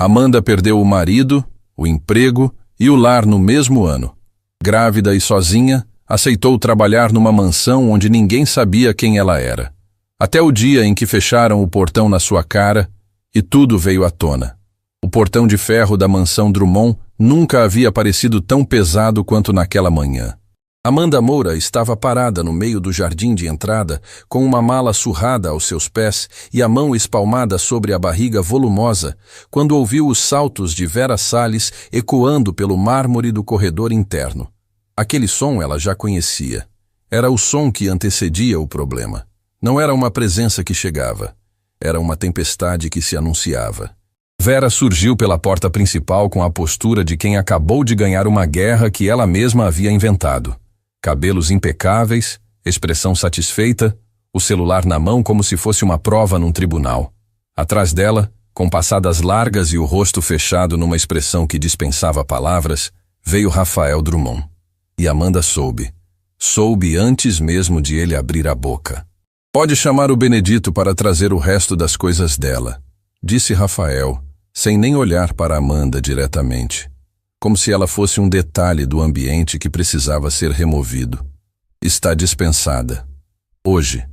Amanda perdeu o marido, o emprego e o lar no mesmo ano. Grávida e sozinha, aceitou trabalhar numa mansão onde ninguém sabia quem ela era. Até o dia em que fecharam o portão na sua cara e tudo veio à tona. O portão de ferro da mansão Drummond nunca havia parecido tão pesado quanto naquela manhã. Amanda Moura estava parada no meio do jardim de entrada, com uma mala surrada aos seus pés e a mão espalmada sobre a barriga volumosa, quando ouviu os saltos de Vera Salles ecoando pelo mármore do corredor interno. Aquele som ela já conhecia. Era o som que antecedia o problema. Não era uma presença que chegava. Era uma tempestade que se anunciava. Vera surgiu pela porta principal com a postura de quem acabou de ganhar uma guerra que ela mesma havia inventado. Cabelos impecáveis, expressão satisfeita, o celular na mão como se fosse uma prova num tribunal. Atrás dela, com passadas largas e o rosto fechado numa expressão que dispensava palavras, veio Rafael Drummond. E Amanda soube. Soube antes mesmo de ele abrir a boca. Pode chamar o Benedito para trazer o resto das coisas dela, disse Rafael, sem nem olhar para Amanda diretamente. Como se ela fosse um detalhe do ambiente que precisava ser removido. Está dispensada. Hoje,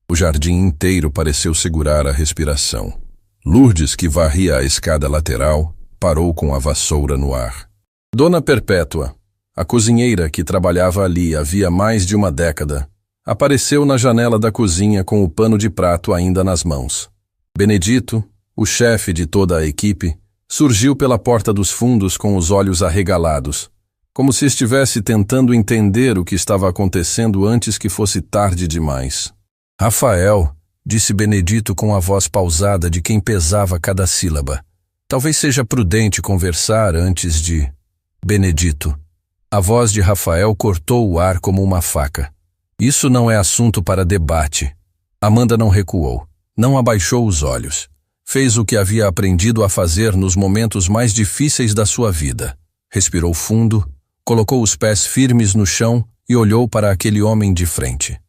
o jardim inteiro pareceu segurar a respiração. Lourdes, que varria a escada lateral, parou com a vassoura no ar. Dona Perpétua, a cozinheira que trabalhava ali havia mais de uma década, apareceu na janela da cozinha com o pano de prato ainda nas mãos. Benedito, o chefe de toda a equipe, surgiu pela porta dos fundos com os olhos arregalados, como se estivesse tentando entender o que estava acontecendo antes que fosse tarde demais. Rafael, disse Benedito com a voz pausada de quem pesava cada sílaba. Talvez seja prudente conversar antes de... Benedito. A voz de Rafael cortou o ar como uma faca. Isso não é assunto para debate. Amanda não recuou, não abaixou os olhos. Fez o que havia aprendido a fazer nos momentos mais difíceis da sua vida. Respirou fundo, colocou os pés firmes no chão e olhou para aquele homem de frente.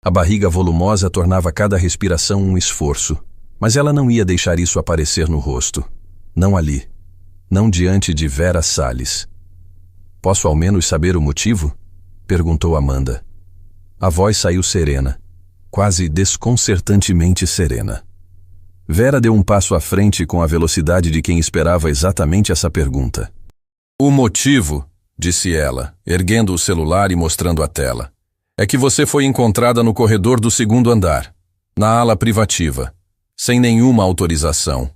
A barriga volumosa tornava cada respiração um esforço, mas ela não ia deixar isso aparecer no rosto. Não ali. Não diante de Vera Salles. Posso ao menos saber o motivo? Perguntou Amanda. A voz saiu serena, quase desconcertantemente serena. Vera deu um passo à frente com a velocidade de quem esperava exatamente essa pergunta. O motivo, disse ela, erguendo o celular e mostrando a tela, é que você foi encontrada no corredor do segundo andar, na ala privativa, sem nenhuma autorização.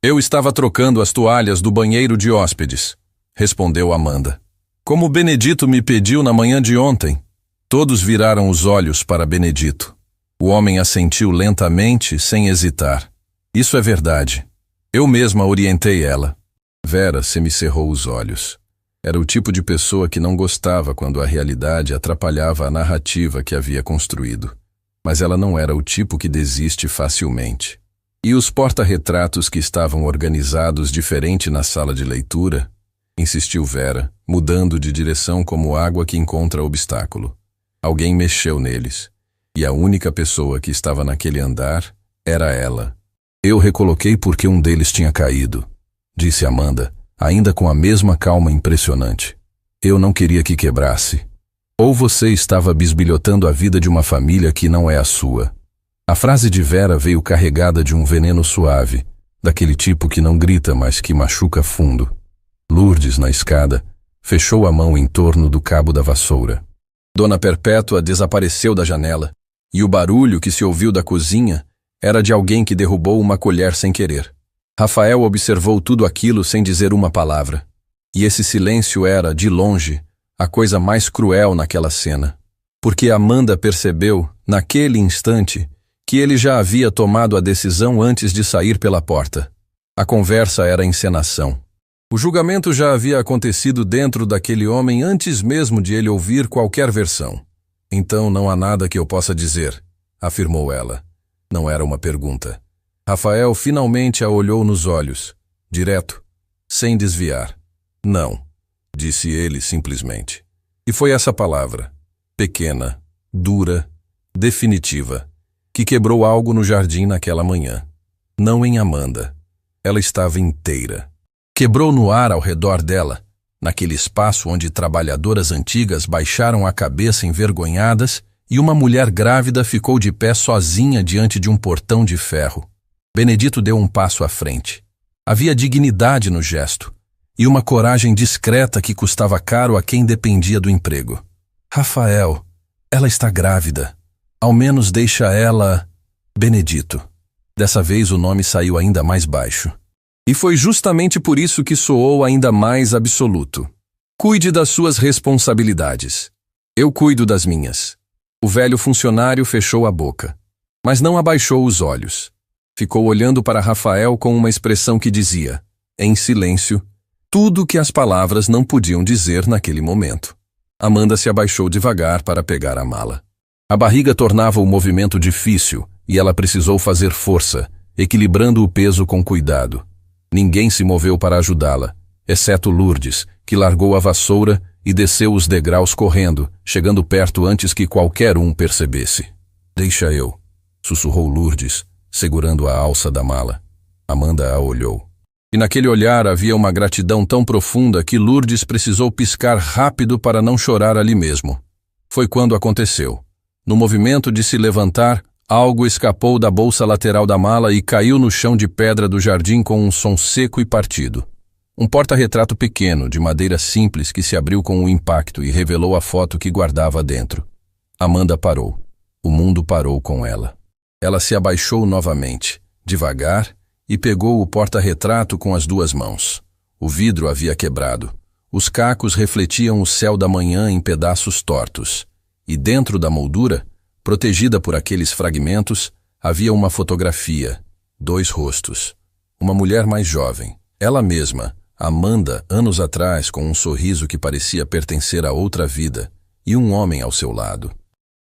Eu estava trocando as toalhas do banheiro de hóspedes, respondeu Amanda. Como Benedito me pediu na manhã de ontem. Todos viraram os olhos para Benedito. O homem assentiu lentamente, sem hesitar. Isso é verdade. Eu mesma orientei ela. Vera semicerrou os olhos. Era o tipo de pessoa que não gostava quando a realidade atrapalhava a narrativa que havia construído. Mas ela não era o tipo que desiste facilmente. E os porta-retratos que estavam organizados diferente na sala de leitura? Insistiu Vera, mudando de direção como água que encontra obstáculo. Alguém mexeu neles. E a única pessoa que estava naquele andar era ela. Eu recoloquei porque um deles tinha caído, disse Amanda, ainda com a mesma calma impressionante. Eu não queria que quebrasse. Ou você estava bisbilhotando a vida de uma família que não é a sua. A frase de Vera veio carregada de um veneno suave, daquele tipo que não grita, mas que machuca fundo. Lourdes, na escada, fechou a mão em torno do cabo da vassoura. Dona Perpétua desapareceu da janela, e o barulho que se ouviu da cozinha era de alguém que derrubou uma colher sem querer. Rafael observou tudo aquilo sem dizer uma palavra. E esse silêncio era, de longe, a coisa mais cruel naquela cena. Porque Amanda percebeu, naquele instante, que ele já havia tomado a decisão antes de sair pela porta. A conversa era encenação. O julgamento já havia acontecido dentro daquele homem antes mesmo de ele ouvir qualquer versão. Então não há nada que eu possa dizer, afirmou ela. Não era uma pergunta. Rafael finalmente a olhou nos olhos, direto, sem desviar. Não, disse ele simplesmente. E foi essa palavra, pequena, dura, definitiva, que quebrou algo no jardim naquela manhã. Não em Amanda. Ela estava inteira. Quebrou no ar ao redor dela, naquele espaço onde trabalhadoras antigas baixaram a cabeça envergonhadas e uma mulher grávida ficou de pé sozinha diante de um portão de ferro. Benedito deu um passo à frente. Havia dignidade no gesto e uma coragem discreta que custava caro a quem dependia do emprego. Rafael, ela está grávida. Ao menos deixa ela... Benedito. Dessa vez o nome saiu ainda mais baixo. E foi justamente por isso que soou ainda mais absoluto. Cuide das suas responsabilidades. Eu cuido das minhas. O velho funcionário fechou a boca, mas não abaixou os olhos. Ficou olhando para Rafael com uma expressão que dizia, em silêncio, tudo o que as palavras não podiam dizer naquele momento. Amanda se abaixou devagar para pegar a mala. A barriga tornava o movimento difícil e ela precisou fazer força, equilibrando o peso com cuidado. Ninguém se moveu para ajudá-la, exceto Lourdes, que largou a vassoura e desceu os degraus correndo, chegando perto antes que qualquer um percebesse. Deixa eu, sussurrou Lourdes, segurando a alça da mala. Amanda a olhou. E naquele olhar havia uma gratidão tão profunda que Lourdes precisou piscar rápido para não chorar ali mesmo. Foi quando aconteceu. No movimento de se levantar, algo escapou da bolsa lateral da mala e caiu no chão de pedra do jardim com um som seco e partido. Um porta-retrato pequeno, de madeira simples, que se abriu com um impacto e revelou a foto que guardava dentro. Amanda parou. O mundo parou com ela. Ela se abaixou novamente, devagar, e pegou o porta-retrato com as duas mãos. O vidro havia quebrado. Os cacos refletiam o céu da manhã em pedaços tortos. E dentro da moldura, protegida por aqueles fragmentos, havia uma fotografia, 2 rostos. Uma mulher mais jovem, ela mesma, Amanda, anos atrás, com um sorriso que parecia pertencer a outra vida, e um homem ao seu lado.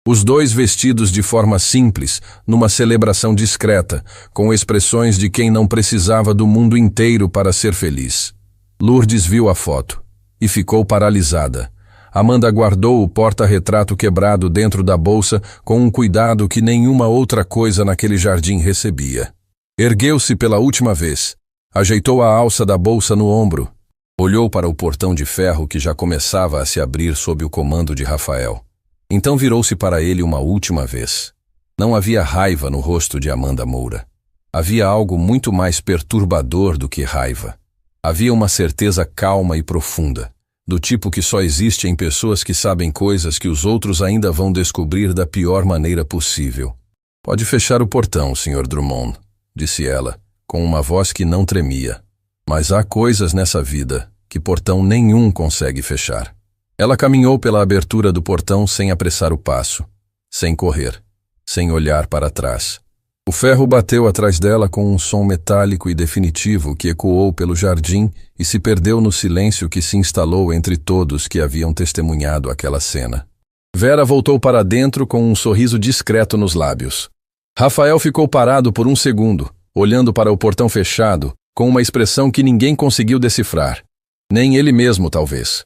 Os dois vestidos de forma simples, numa celebração discreta, com expressões de quem não precisava do mundo inteiro para ser feliz. Lourdes viu a foto e ficou paralisada. Amanda guardou o porta-retrato quebrado dentro da bolsa com um cuidado que nenhuma outra coisa naquele jardim recebia. Ergueu-se pela última vez, ajeitou a alça da bolsa no ombro, olhou para o portão de ferro que já começava a se abrir sob o comando de Rafael. Então virou-se para ele uma última vez. Não havia raiva no rosto de Amanda Moura. Havia algo muito mais perturbador do que raiva. Havia uma certeza calma e profunda, do tipo que só existe em pessoas que sabem coisas que os outros ainda vão descobrir da pior maneira possível. Pode fechar o portão, Sr. Drummond, disse ela, com uma voz que não tremia. Mas há coisas nessa vida que portão nenhum consegue fechar. Ela caminhou pela abertura do portão sem apressar o passo, sem correr, sem olhar para trás. O ferro bateu atrás dela com um som metálico e definitivo que ecoou pelo jardim e se perdeu no silêncio que se instalou entre todos que haviam testemunhado aquela cena. Vera voltou para dentro com um sorriso discreto nos lábios. Rafael ficou parado por um segundo, olhando para o portão fechado, com uma expressão que ninguém conseguiu decifrar. Nem ele mesmo, talvez.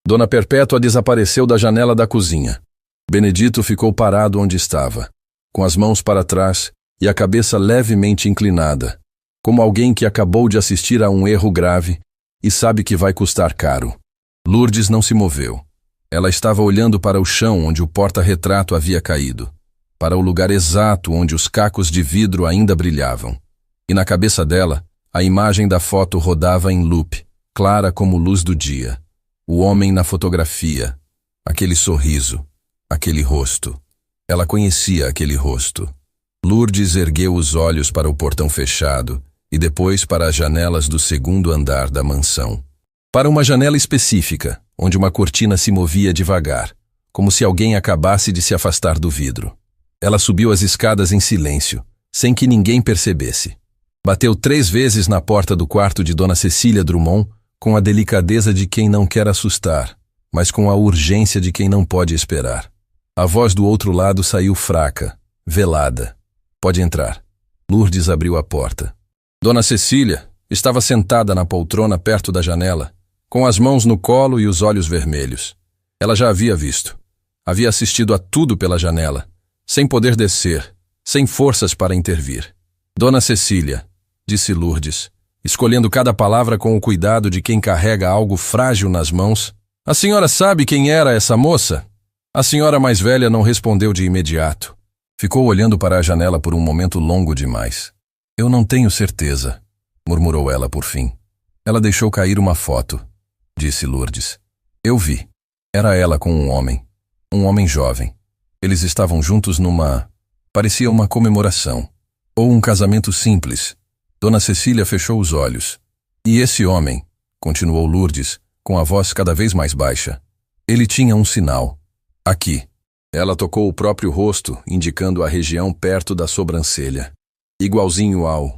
Dona Perpétua desapareceu da janela da cozinha. Benedito ficou parado onde estava, com as mãos para trás e a cabeça levemente inclinada, como alguém que acabou de assistir a um erro grave e sabe que vai custar caro. Lourdes não se moveu. Ela estava olhando para o chão onde o porta-retrato havia caído, para o lugar exato onde os cacos de vidro ainda brilhavam. E na cabeça dela, a imagem da foto rodava em loop, clara como luz do dia. O homem na fotografia, aquele sorriso, aquele rosto. Ela conhecia aquele rosto. Lourdes ergueu os olhos para o portão fechado e depois para as janelas do segundo andar da mansão. Para uma janela específica, onde uma cortina se movia devagar, como se alguém acabasse de se afastar do vidro. Ela subiu as escadas em silêncio, sem que ninguém percebesse. Bateu 3 vezes na porta do quarto de Dona Cecília Drummond, com a delicadeza de quem não quer assustar, mas com a urgência de quem não pode esperar. A voz do outro lado saiu fraca, velada. Pode entrar. Lourdes abriu a porta. Dona Cecília estava sentada na poltrona perto da janela, com as mãos no colo e os olhos vermelhos. Ela já havia visto. Havia assistido a tudo pela janela, sem poder descer, sem forças para intervir. Dona Cecília, disse Lourdes, escolhendo cada palavra com o cuidado de quem carrega algo frágil nas mãos. A senhora sabe quem era essa moça? A senhora mais velha não respondeu de imediato. Ficou olhando para a janela por um momento longo demais. Eu não tenho certeza, murmurou ela por fim. Ela deixou cair uma foto, disse Lourdes. Eu vi. Era ela com um homem jovem. Eles estavam juntos parecia uma comemoração, ou um casamento simples. Dona Cecília fechou os olhos. E esse homem, continuou Lourdes, com a voz cada vez mais baixa. Ele tinha um sinal. Aqui. Ela tocou o próprio rosto, indicando a região perto da sobrancelha. Igualzinho ao...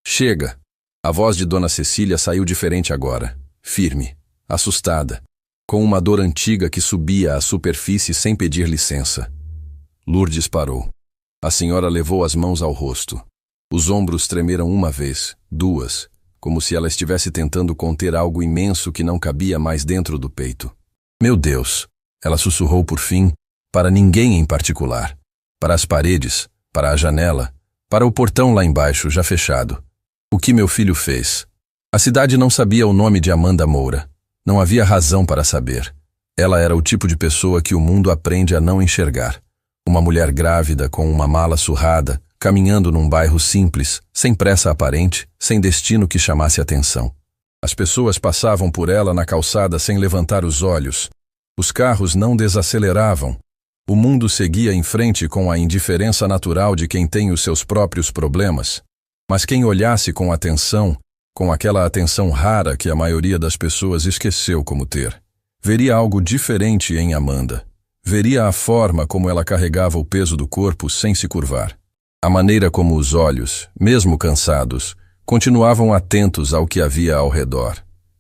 Chega! A voz de Dona Cecília saiu diferente agora, firme, assustada, com uma dor antiga que subia à superfície sem pedir licença. Lourdes parou. A senhora levou as mãos ao rosto. Os ombros tremeram uma vez, duas, como se ela estivesse tentando conter algo imenso que não cabia mais dentro do peito. Meu Deus! Ela sussurrou por fim, para ninguém em particular, para as paredes, para a janela, para o portão lá embaixo, já fechado. O que meu filho fez? A cidade não sabia o nome de Amanda Moura. Não havia razão para saber. Ela era o tipo de pessoa que o mundo aprende a não enxergar. Uma mulher grávida com uma mala surrada, caminhando num bairro simples, sem pressa aparente, sem destino que chamasse atenção. As pessoas passavam por ela na calçada sem levantar os olhos. Os carros não desaceleravam. O mundo seguia em frente com a indiferença natural de quem tem os seus próprios problemas. Mas quem olhasse com atenção, com aquela atenção rara que a maioria das pessoas esqueceu como ter, veria algo diferente em Amanda. Veria a forma como ela carregava o peso do corpo sem se curvar. A maneira como os olhos, mesmo cansados, continuavam atentos ao que havia ao redor.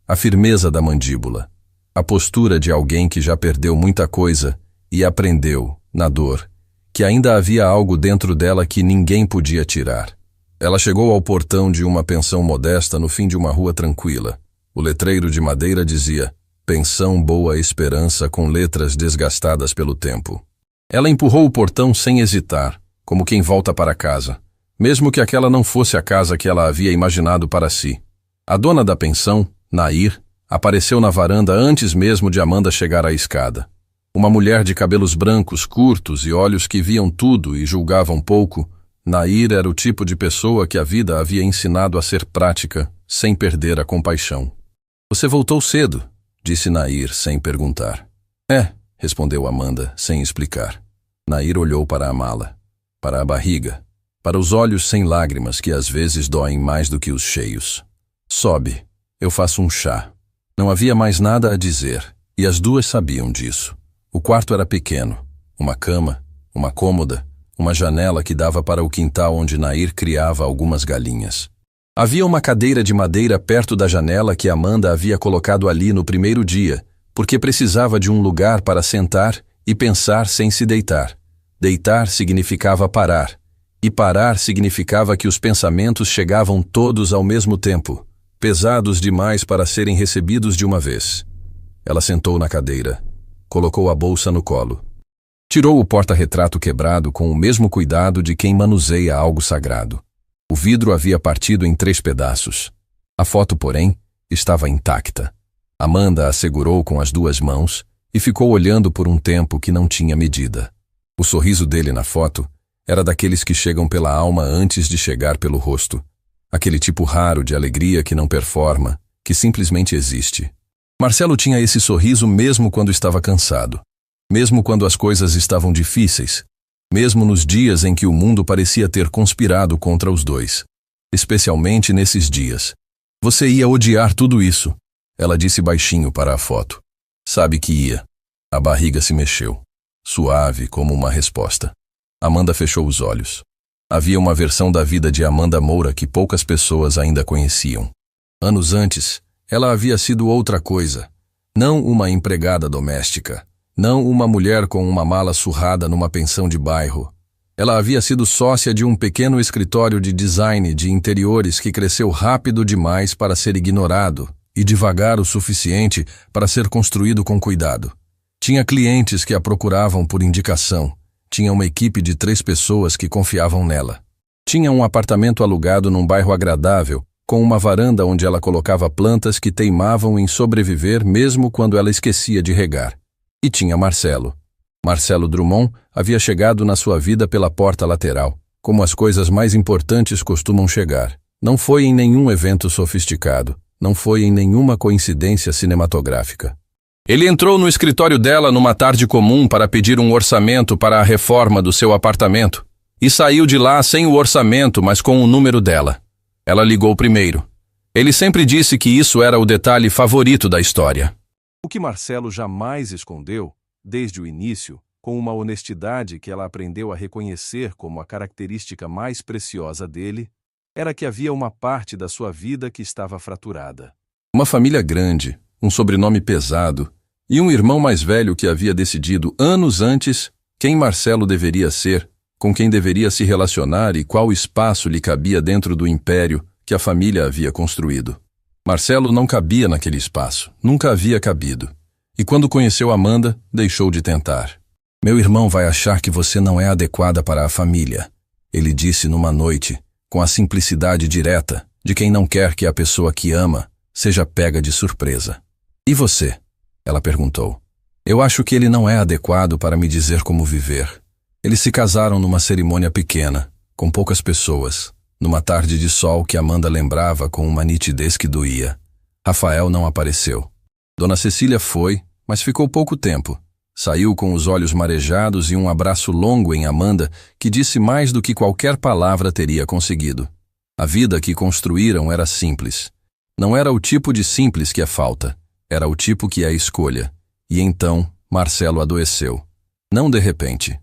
A firmeza da mandíbula. A postura de alguém que já perdeu muita coisa e aprendeu, na dor, que ainda havia algo dentro dela que ninguém podia tirar. Ela chegou ao portão de uma pensão modesta no fim de uma rua tranquila. O letreiro de madeira dizia: Pensão Boa Esperança, com letras desgastadas pelo tempo. Ela empurrou o portão sem hesitar, como quem volta para casa, mesmo que aquela não fosse a casa que ela havia imaginado para si. A dona da pensão, Nair, apareceu na varanda antes mesmo de Amanda chegar à escada. Uma mulher de cabelos brancos, curtos e olhos que viam tudo e julgavam pouco, Nair era o tipo de pessoa que a vida havia ensinado a ser prática, sem perder a compaixão. Você voltou cedo, disse Nair sem perguntar. Respondeu Amanda, sem explicar. Nair olhou para a mala, para a barriga, para os olhos sem lágrimas que às vezes doem mais do que os cheios. Sobe, eu faço um chá. Não havia mais nada a dizer, e as duas sabiam disso. O quarto era pequeno, uma cama, uma cômoda, uma janela que dava para o quintal onde Nair criava algumas galinhas. Havia uma cadeira de madeira perto da janela que Amanda havia colocado ali no primeiro dia, porque precisava de um lugar para sentar e pensar sem se deitar. Deitar significava parar, e parar significava que os pensamentos chegavam todos ao mesmo tempo, pesados demais para serem recebidos de uma vez. Ela sentou na cadeira, colocou a bolsa no colo. Tirou o porta-retrato quebrado com o mesmo cuidado de quem manuseia algo sagrado. O vidro havia partido em 3 pedaços. A foto, porém, estava intacta. Amanda a segurou com as 2 mãos e ficou olhando por um tempo que não tinha medida. O sorriso dele na foto era daqueles que chegam pela alma antes de chegar pelo rosto. Aquele tipo raro de alegria que não performa, que simplesmente existe. Marcelo tinha esse sorriso mesmo quando estava cansado. Mesmo quando as coisas estavam difíceis. Mesmo nos dias em que o mundo parecia ter conspirado contra os dois. Especialmente nesses dias. Você ia odiar tudo isso, ela disse baixinho para a foto. Sabe que ia. A barriga se mexeu. Suave como uma resposta. Amanda fechou os olhos. Havia uma versão da vida de Amanda Moura que poucas pessoas ainda conheciam. Anos antes, ela havia sido outra coisa. Não uma empregada doméstica. Não uma mulher com uma mala surrada numa pensão de bairro. Ela havia sido sócia de um pequeno escritório de design de interiores que cresceu rápido demais para ser ignorado e devagar o suficiente para ser construído com cuidado. Tinha clientes que a procuravam por indicação. Tinha uma equipe de 3 pessoas que confiavam nela. Tinha um apartamento alugado num bairro agradável, com uma varanda onde ela colocava plantas que teimavam em sobreviver mesmo quando ela esquecia de regar. E tinha Marcelo. Marcelo Drummond havia chegado na sua vida pela porta lateral, como as coisas mais importantes costumam chegar. Não foi em nenhum evento sofisticado, não foi em nenhuma coincidência cinematográfica. Ele entrou no escritório dela numa tarde comum para pedir um orçamento para a reforma do seu apartamento e saiu de lá sem o orçamento, mas com o número dela. Ela ligou primeiro. Ele sempre disse que isso era o detalhe favorito da história. O que Marcelo jamais escondeu, desde o início, com uma honestidade que ela aprendeu a reconhecer como a característica mais preciosa dele, era que havia uma parte da sua vida que estava fraturada. Uma família grande, um sobrenome pesado e um irmão mais velho que havia decidido anos antes quem Marcelo deveria ser, com quem deveria se relacionar e qual espaço lhe cabia dentro do império que a família havia construído. Marcelo não cabia naquele espaço, nunca havia cabido. E quando conheceu Amanda, deixou de tentar. "Meu irmão vai achar que você não é adequada para a família", ele disse numa noite, com a simplicidade direta de quem não quer que a pessoa que ama seja pega de surpresa. "E você?", ela perguntou. "Eu acho que ele não é adequado para me dizer como viver." Eles se casaram numa cerimônia pequena, com poucas pessoas, numa tarde de sol que Amanda lembrava com uma nitidez que doía. Rafael não apareceu. Dona Cecília foi, mas ficou pouco tempo. Saiu com os olhos marejados e um abraço longo em Amanda que disse mais do que qualquer palavra teria conseguido. A vida que construíram era simples. Não era o tipo de simples que é falta, era o tipo que é escolha. E então, Marcelo adoeceu. Não de repente.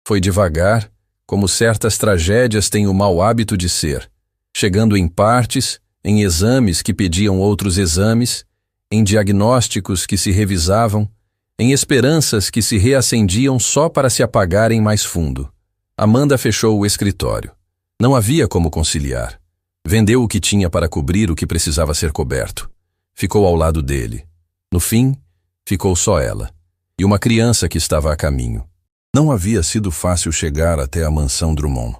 Foi devagar, como certas tragédias têm o mau hábito de ser, chegando em partes, em exames que pediam outros exames, em diagnósticos que se revisavam, em esperanças que se reacendiam só para se apagarem mais fundo. Amanda fechou o escritório. Não havia como conciliar. Vendeu o que tinha para cobrir o que precisava ser coberto. Ficou ao lado dele. No fim, ficou só ela. E uma criança que estava a caminho. Não havia sido fácil chegar até a mansão Drummond.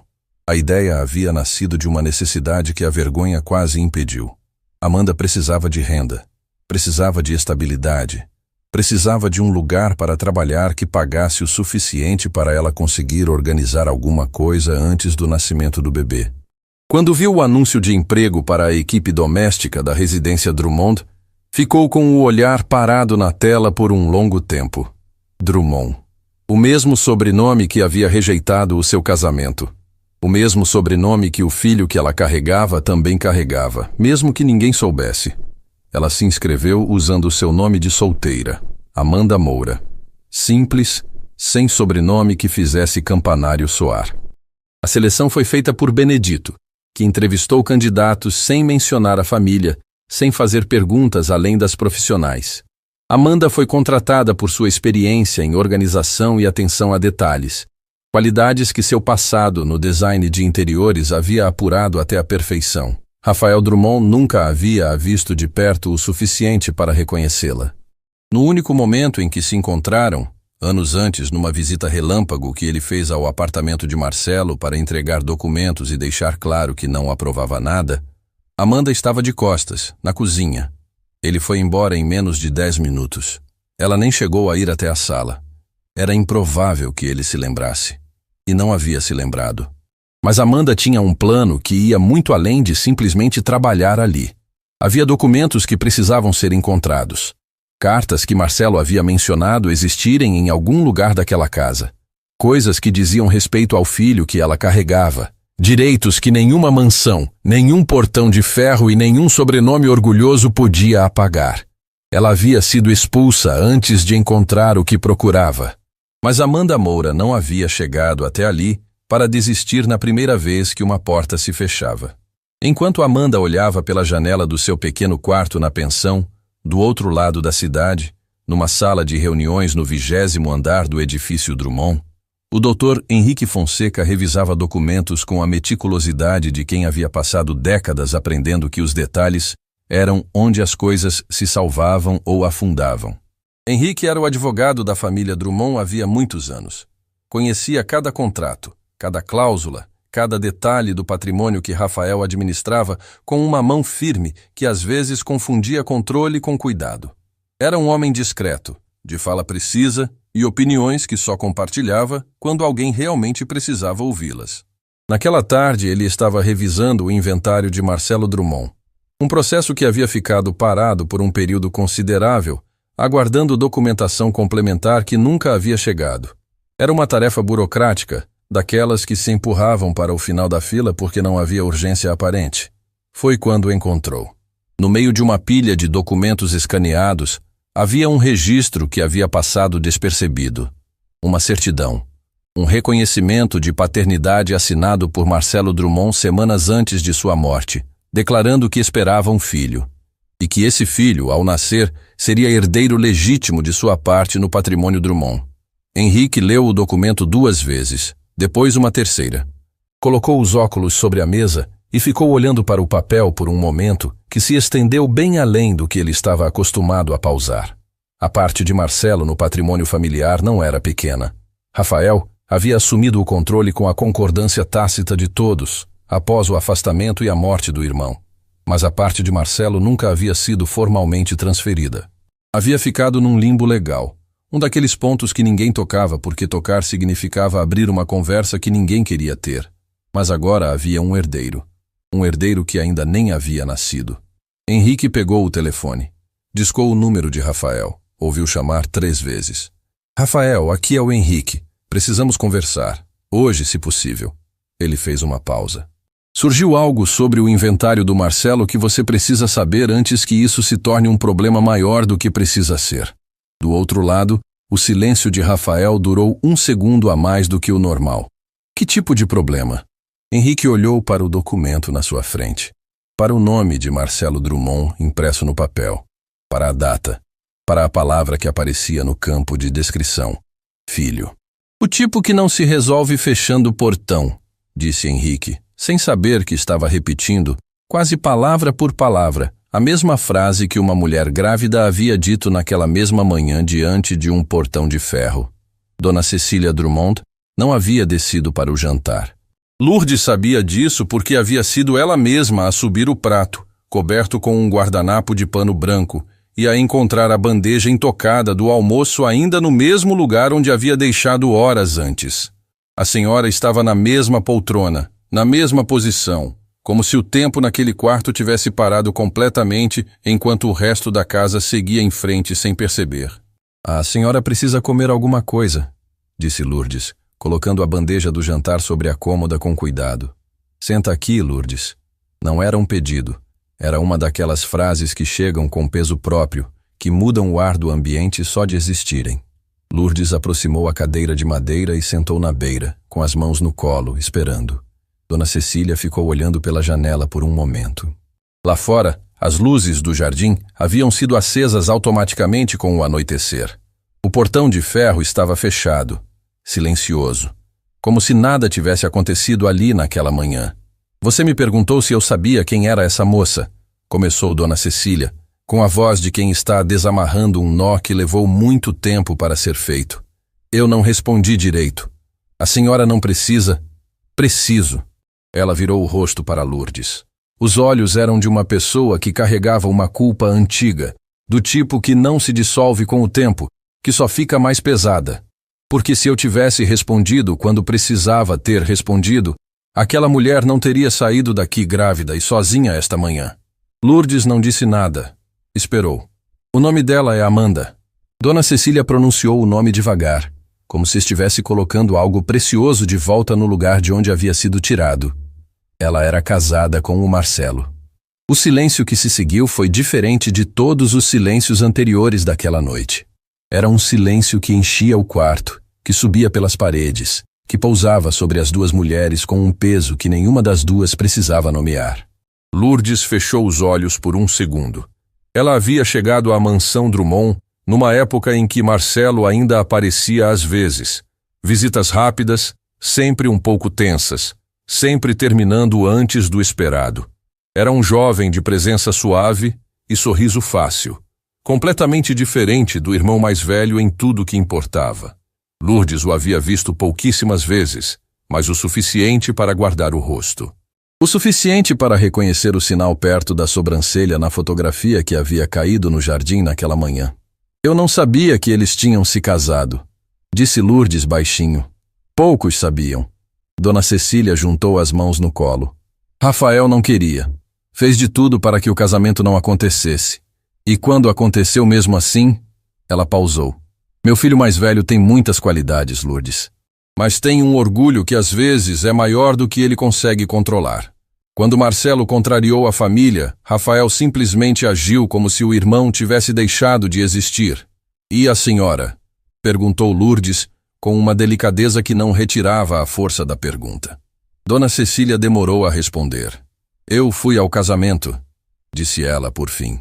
A ideia havia nascido de uma necessidade que a vergonha quase impediu. Amanda precisava de renda, precisava de estabilidade, precisava de um lugar para trabalhar que pagasse o suficiente para ela conseguir organizar alguma coisa antes do nascimento do bebê. Quando viu o anúncio de emprego para a equipe doméstica da residência Drummond, ficou com o olhar parado na tela por um longo tempo. Drummond. O mesmo sobrenome que havia rejeitado o seu casamento. O mesmo sobrenome que o filho que ela carregava também carregava, mesmo que ninguém soubesse. Ela se inscreveu usando o seu nome de solteira, Amanda Moura. Simples, sem sobrenome que fizesse campanário soar. A seleção foi feita por Benedito, que entrevistou candidatos sem mencionar a família, sem fazer perguntas além das profissionais. Amanda foi contratada por sua experiência em organização e atenção a detalhes, qualidades que seu passado no design de interiores havia apurado até a perfeição. Rafael Drummond nunca havia a visto de perto o suficiente para reconhecê-la. No único momento em que se encontraram, anos antes numa visita relâmpago que ele fez ao apartamento de Marcelo para entregar documentos e deixar claro que não aprovava nada, Amanda estava de costas, na cozinha. Ele foi embora em menos de 10 minutos. Ela nem chegou a ir até a sala. Era improvável que ele se lembrasse. E não havia se lembrado. Mas Amanda tinha um plano que ia muito além de simplesmente trabalhar ali. Havia documentos que precisavam ser encontrados. Cartas que Marcelo havia mencionado existirem em algum lugar daquela casa. Coisas que diziam respeito ao filho que ela carregava. Direitos que nenhuma mansão, nenhum portão de ferro e nenhum sobrenome orgulhoso podia apagar. Ela havia sido expulsa antes de encontrar o que procurava. Mas Amanda Moura não havia chegado até ali para desistir na primeira vez que uma porta se fechava. Enquanto Amanda olhava pela janela do seu pequeno quarto na pensão, do outro lado da cidade, numa sala de reuniões no 20º andar do edifício Drummond, o Dr. Henrique Fonseca revisava documentos com a meticulosidade de quem havia passado décadas aprendendo que os detalhes eram onde as coisas se salvavam ou afundavam. Henrique era o advogado da família Drummond havia muitos anos. Conhecia cada contrato, cada cláusula, cada detalhe do patrimônio que Rafael administrava com uma mão firme que às vezes confundia controle com cuidado. Era um homem discreto, de fala precisa e opiniões que só compartilhava quando alguém realmente precisava ouvi-las. Naquela tarde, ele estava revisando o inventário de Marcelo Drummond, um processo que havia ficado parado por um período considerável, aguardando documentação complementar que nunca havia chegado. Era uma tarefa burocrática, daquelas que se empurravam para o final da fila porque não havia urgência aparente. Foi quando encontrou. No meio de uma pilha de documentos escaneados, havia um registro que havia passado despercebido. Uma certidão. Um reconhecimento de paternidade assinado por Marcelo Drummond semanas antes de sua morte, declarando que esperava um filho, e que esse filho, ao nascer, seria herdeiro legítimo de sua parte no patrimônio Drummond. Henrique leu o documento 2 vezes, depois uma terceira. Colocou os óculos sobre a mesa e ficou olhando para o papel por um momento que se estendeu bem além do que ele estava acostumado a pausar. A parte de Marcelo no patrimônio familiar não era pequena. Rafael havia assumido o controle com a concordância tácita de todos, após o afastamento e a morte do irmão. Mas a parte de Marcelo nunca havia sido formalmente transferida. Havia ficado num limbo legal, um daqueles pontos que ninguém tocava porque tocar significava abrir uma conversa que ninguém queria ter. Mas agora havia um herdeiro que ainda nem havia nascido. Henrique pegou o telefone. Discou o número de Rafael. Ouviu chamar 3 vezes. Rafael, aqui é o Henrique. Precisamos conversar. Hoje, se possível. Ele fez uma pausa. Surgiu algo sobre o inventário do Marcelo que você precisa saber antes que isso se torne um problema maior do que precisa ser. Do outro lado, o silêncio de Rafael durou 1 segundo a mais do que o normal. Que tipo de problema? Henrique olhou para o documento na sua frente. Para o nome de Marcelo Drummond impresso no papel. Para a data. Para a palavra que aparecia no campo de descrição. Filho. O tipo que não se resolve fechando o portão, disse Henrique, sem saber que estava repetindo, quase palavra por palavra, a mesma frase que uma mulher grávida havia dito naquela mesma manhã diante de um portão de ferro. Dona Cecília Drummond não havia descido para o jantar. Lourdes sabia disso porque havia sido ela mesma a subir o prato, coberto com um guardanapo de pano branco, e a encontrar a bandeja intocada do almoço ainda no mesmo lugar onde havia deixado horas antes. A senhora estava na mesma poltrona, na mesma posição, como se o tempo naquele quarto tivesse parado completamente enquanto o resto da casa seguia em frente sem perceber. A senhora precisa comer alguma coisa, disse Lourdes, colocando a bandeja do jantar sobre a cômoda com cuidado. Senta aqui, Lourdes. Não era um pedido. Era uma daquelas frases que chegam com peso próprio, que mudam o ar do ambiente só de existirem. Lourdes aproximou a cadeira de madeira e sentou na beira, com as mãos no colo, esperando. Dona Cecília ficou olhando pela janela por um momento. Lá fora, as luzes do jardim haviam sido acesas automaticamente com o anoitecer. O portão de ferro estava fechado, silencioso, como se nada tivesse acontecido ali naquela manhã. Você me perguntou se eu sabia quem era essa moça, começou Dona Cecília, com a voz de quem está desamarrando um nó que levou muito tempo para ser feito. Eu não respondi direito. A senhora não precisa. Preciso. Ela virou o rosto para Lourdes. Os olhos eram de uma pessoa que carregava uma culpa antiga, do tipo que não se dissolve com o tempo, que só fica mais pesada. Porque se eu tivesse respondido quando precisava ter respondido, aquela mulher não teria saído daqui grávida e sozinha esta manhã. Lourdes não disse nada. Esperou. O nome dela é Amanda. Dona Cecília pronunciou o nome devagar, como se estivesse colocando algo precioso de volta no lugar de onde havia sido tirado. Ela era casada com o Marcelo. O silêncio que se seguiu foi diferente de todos os silêncios anteriores daquela noite. Era um silêncio que enchia o quarto, que subia pelas paredes, que pousava sobre as 2 mulheres com um peso que nenhuma das 2 precisava nomear. Lourdes fechou os olhos por 1 segundo. Ela havia chegado à mansão Drummond numa época em que Marcelo ainda aparecia às vezes. Visitas rápidas, sempre um pouco tensas, sempre terminando antes do esperado. Era um jovem de presença suave e sorriso fácil, completamente diferente do irmão mais velho em tudo que importava. Lourdes o havia visto pouquíssimas vezes, mas o suficiente para guardar o rosto. O suficiente para reconhecer o sinal perto da sobrancelha na fotografia que havia caído no jardim naquela manhã. Eu não sabia que eles tinham se casado, disse Lourdes baixinho. Poucos sabiam. Dona Cecília juntou as mãos no colo. Rafael não queria. Fez de tudo para que o casamento não acontecesse. E quando aconteceu mesmo assim, ela pausou. Meu filho mais velho tem muitas qualidades, Lourdes. Mas tem um orgulho que às vezes é maior do que ele consegue controlar. Quando Marcelo contrariou a família, Rafael simplesmente agiu como se o irmão tivesse deixado de existir. E a senhora? Perguntou Lourdes, com uma delicadeza que não retirava a força da pergunta. Dona Cecília demorou a responder. Eu fui ao casamento, disse ela por fim.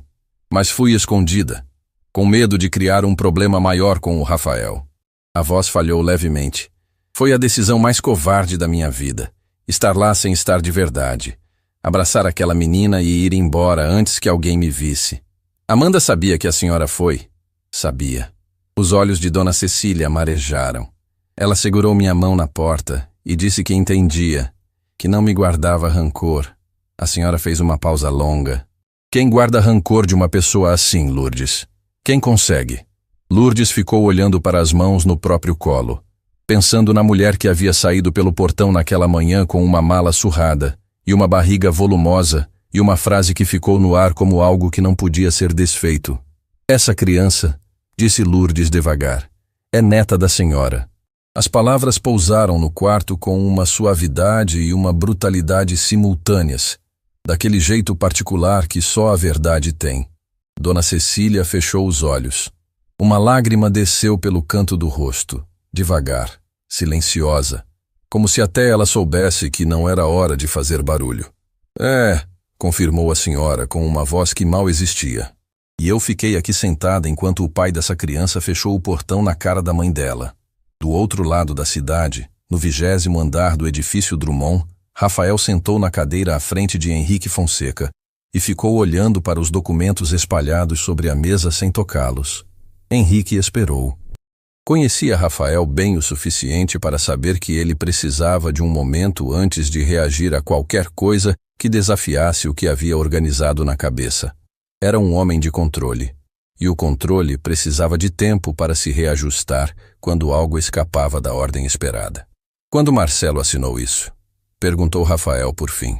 Mas fui escondida, com medo de criar um problema maior com o Rafael. A voz falhou levemente. Foi a decisão mais covarde da minha vida. Estar lá sem estar de verdade. Abraçar aquela menina e ir embora antes que alguém me visse. Amanda sabia que a senhora foi? Sabia. Os olhos de Dona Cecília marejaram. Ela segurou minha mão na porta e disse que entendia, que não me guardava rancor. A senhora fez uma pausa longa. Quem guarda rancor de uma pessoa assim, Lourdes? Quem consegue? Lourdes ficou olhando para as mãos no próprio colo, pensando na mulher que havia saído pelo portão naquela manhã com uma mala surrada, e uma barriga volumosa, e uma frase que ficou no ar como algo que não podia ser desfeito. Essa criança, disse Lourdes devagar, é neta da senhora. As palavras pousaram no quarto com uma suavidade e uma brutalidade simultâneas, daquele jeito particular que só a verdade tem. Dona Cecília fechou os olhos. Uma lágrima desceu pelo canto do rosto, devagar, silenciosa, como se até ela soubesse que não era hora de fazer barulho. É, confirmou a senhora com uma voz que mal existia. E eu fiquei aqui sentada enquanto o pai dessa criança fechou o portão na cara da mãe dela. Do outro lado da cidade, no 20º andar do edifício Drummond, Rafael sentou na cadeira à frente de Henrique Fonseca e ficou olhando para os documentos espalhados sobre a mesa sem tocá-los. Henrique esperou. Conhecia Rafael bem o suficiente para saber que ele precisava de um momento antes de reagir a qualquer coisa que desafiasse o que havia organizado na cabeça. Era um homem de controle, e o controle precisava de tempo para se reajustar quando algo escapava da ordem esperada. Quando Marcelo assinou isso? Perguntou Rafael por fim,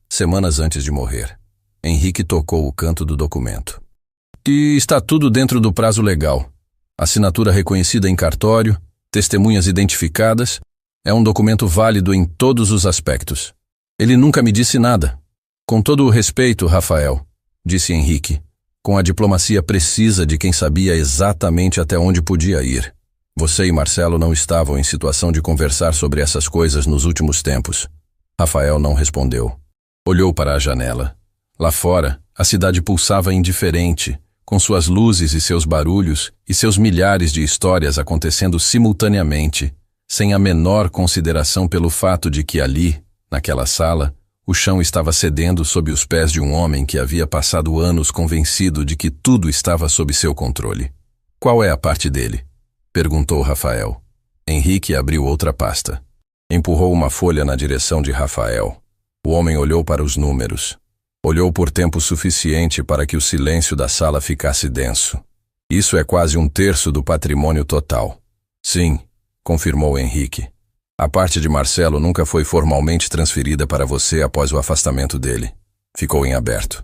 semanas antes de morrer. Henrique tocou o canto do documento. E está tudo dentro do prazo legal. Assinatura reconhecida em cartório, testemunhas identificadas, é um documento válido em todos os aspectos. Ele nunca me disse nada. Com todo o respeito, Rafael, disse Henrique, com a diplomacia precisa de quem sabia exatamente até onde podia ir. Você e Marcelo não estavam em situação de conversar sobre essas coisas nos últimos tempos. Rafael não respondeu. Olhou para a janela. Lá fora, a cidade pulsava indiferente, com suas luzes e seus barulhos e seus milhares de histórias acontecendo simultaneamente, sem a menor consideração pelo fato de que ali, naquela sala, o chão estava cedendo sob os pés de um homem que havia passado anos convencido de que tudo estava sob seu controle. Qual é a parte dele? Perguntou Rafael. Henrique abriu outra pasta. Empurrou uma folha na direção de Rafael. O homem olhou para os números. Olhou por tempo suficiente para que o silêncio da sala ficasse denso. Isso é quase 1/3 do patrimônio total. Sim, confirmou Henrique. A parte de Marcelo nunca foi formalmente transferida para você após o afastamento dele. Ficou em aberto.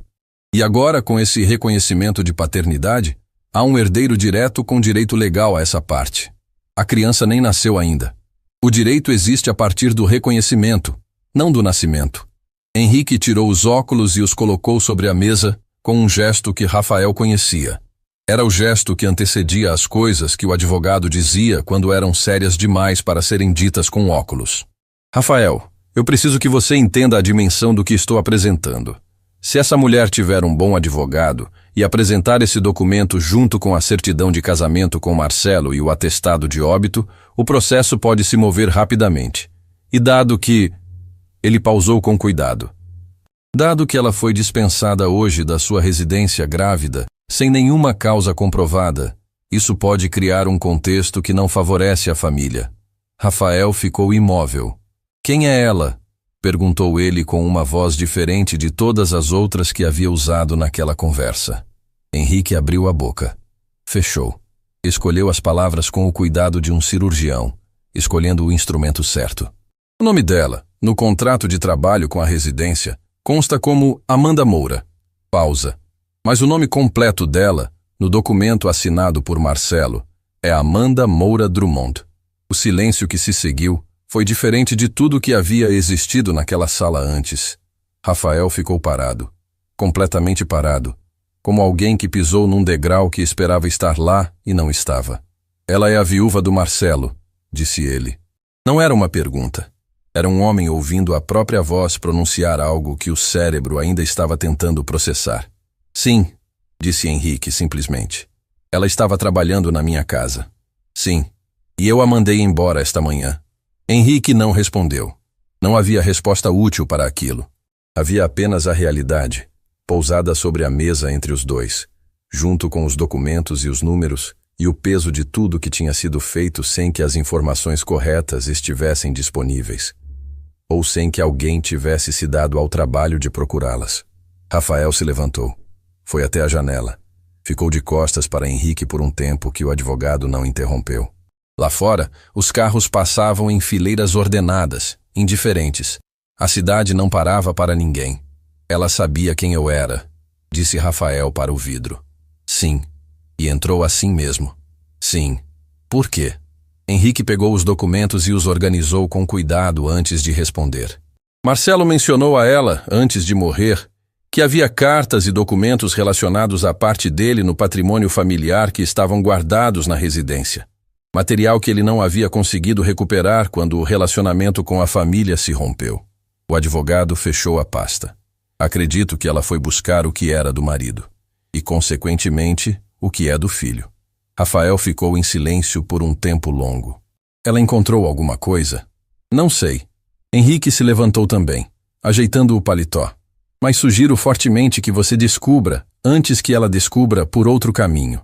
E agora, com esse reconhecimento de paternidade, há um herdeiro direto com direito legal a essa parte. A criança nem nasceu ainda. O direito existe a partir do reconhecimento, não do nascimento. Henrique tirou os óculos e os colocou sobre a mesa com um gesto que Rafael conhecia. Era o gesto que antecedia as coisas que o advogado dizia quando eram sérias demais para serem ditas com óculos. Rafael, eu preciso que você entenda a dimensão do que estou apresentando. Se essa mulher tiver um bom advogado e apresentar esse documento junto com a certidão de casamento com Marcelo e o atestado de óbito, o processo pode se mover rapidamente. E dado que... Ele pausou com cuidado. Dado que ela foi dispensada hoje da sua residência grávida, sem nenhuma causa comprovada, isso pode criar um contexto que não favorece a família. Rafael ficou imóvel. Quem é ela? Perguntou ele com uma voz diferente de todas as outras que havia usado naquela conversa. Henrique abriu a boca. Fechou. Escolheu as palavras com o cuidado de um cirurgião, escolhendo o instrumento certo. O nome dela, no contrato de trabalho com a residência, consta como Amanda Moura. Pausa. Mas o nome completo dela, no documento assinado por Marcelo, é Amanda Moura Drummond. O silêncio que se seguiu foi diferente de tudo que havia existido naquela sala antes. Rafael ficou parado, completamente parado, como alguém que pisou num degrau que esperava estar lá e não estava. Ela é a viúva do Marcelo, disse ele. Não era uma pergunta. Era um homem ouvindo a própria voz pronunciar algo que o cérebro ainda estava tentando processar. Sim, disse Henrique simplesmente. Ela estava trabalhando na minha casa. Sim, e eu a mandei embora esta manhã. Henrique não respondeu. Não havia resposta útil para aquilo. Havia apenas a realidade, pousada sobre a mesa entre os dois, junto com os documentos e os números, e o peso de tudo que tinha sido feito sem que as informações corretas estivessem disponíveis, ou sem que alguém tivesse se dado ao trabalho de procurá-las. Rafael se levantou. Foi até a janela. Ficou de costas para Henrique por um tempo que o advogado não interrompeu. Lá fora, os carros passavam em fileiras ordenadas, indiferentes. A cidade não parava para ninguém. Ela sabia quem eu era, disse Rafael para o vidro. Sim. E entrou assim mesmo. Sim. Por quê? Henrique pegou os documentos e os organizou com cuidado antes de responder. Marcelo mencionou a ela, antes de morrer, que havia cartas e documentos relacionados à parte dele no patrimônio familiar que estavam guardados na residência. Material que ele não havia conseguido recuperar quando o relacionamento com a família se rompeu. O advogado fechou a pasta. Acredito que ela foi buscar o que era do marido. E, consequentemente, o que é do filho. Rafael ficou em silêncio por um tempo longo. Ela encontrou alguma coisa? Não sei. Henrique se levantou também, ajeitando o paletó. Mas sugiro fortemente que você descubra, antes que ela descubra, por outro caminho.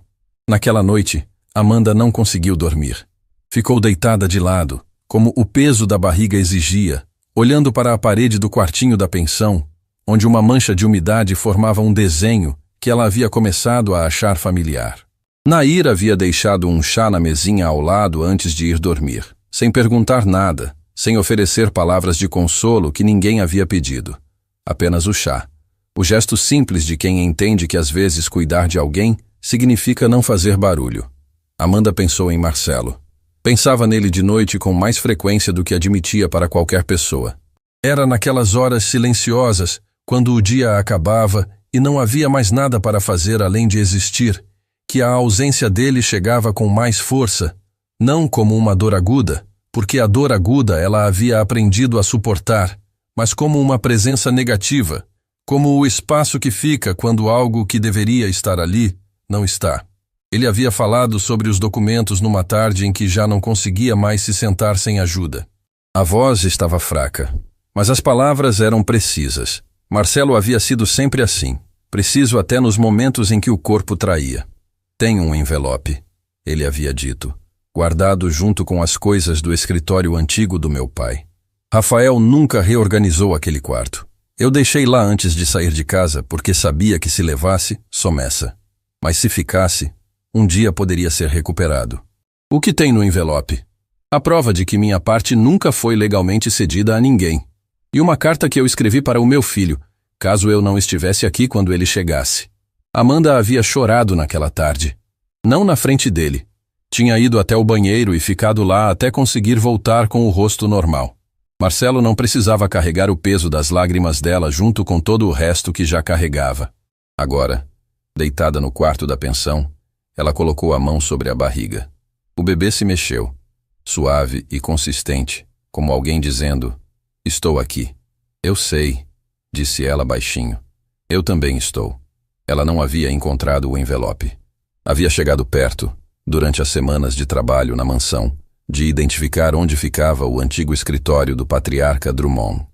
Naquela noite, Amanda não conseguiu dormir. Ficou deitada de lado, como o peso da barriga exigia, olhando para a parede do quartinho da pensão, onde uma mancha de umidade formava um desenho que ela havia começado a achar familiar. Nair havia deixado um chá na mesinha ao lado antes de ir dormir, sem perguntar nada, sem oferecer palavras de consolo que ninguém havia pedido. Apenas o chá. O gesto simples de quem entende que às vezes cuidar de alguém significa não fazer barulho. Amanda pensou em Marcelo. Pensava nele de noite com mais frequência do que admitia para qualquer pessoa. Era naquelas horas silenciosas, quando o dia acabava e não havia mais nada para fazer além de existir, que a ausência dele chegava com mais força, não como uma dor aguda, porque a dor aguda ela havia aprendido a suportar, mas como uma presença negativa, como o espaço que fica quando algo que deveria estar ali não está. Ele havia falado sobre os documentos numa tarde em que já não conseguia mais se sentar sem ajuda. A voz estava fraca, mas as palavras eram precisas. Marcelo havia sido sempre assim, preciso até nos momentos em que o corpo traía. Tenho um envelope, ele havia dito, guardado junto com as coisas do escritório antigo do meu pai. Rafael nunca reorganizou aquele quarto. Eu deixei lá antes de sair de casa porque sabia que se levasse, someça. Mas se ficasse, um dia poderia ser recuperado. O que tem no envelope? A prova de que minha parte nunca foi legalmente cedida a ninguém. E uma carta que eu escrevi para o meu filho, caso eu não estivesse aqui quando ele chegasse. Amanda havia chorado naquela tarde. Não na frente dele. Tinha ido até o banheiro e ficado lá até conseguir voltar com o rosto normal. Marcelo não precisava carregar o peso das lágrimas dela junto com todo o resto que já carregava. Agora, deitada no quarto da pensão, ela colocou a mão sobre a barriga. O bebê se mexeu, suave e consistente, como alguém dizendo, estou aqui. Eu sei, disse ela baixinho. Eu também estou. Ela não havia encontrado o envelope. Havia chegado perto, durante as semanas de trabalho na mansão, de identificar onde ficava o antigo escritório do patriarca Drummond.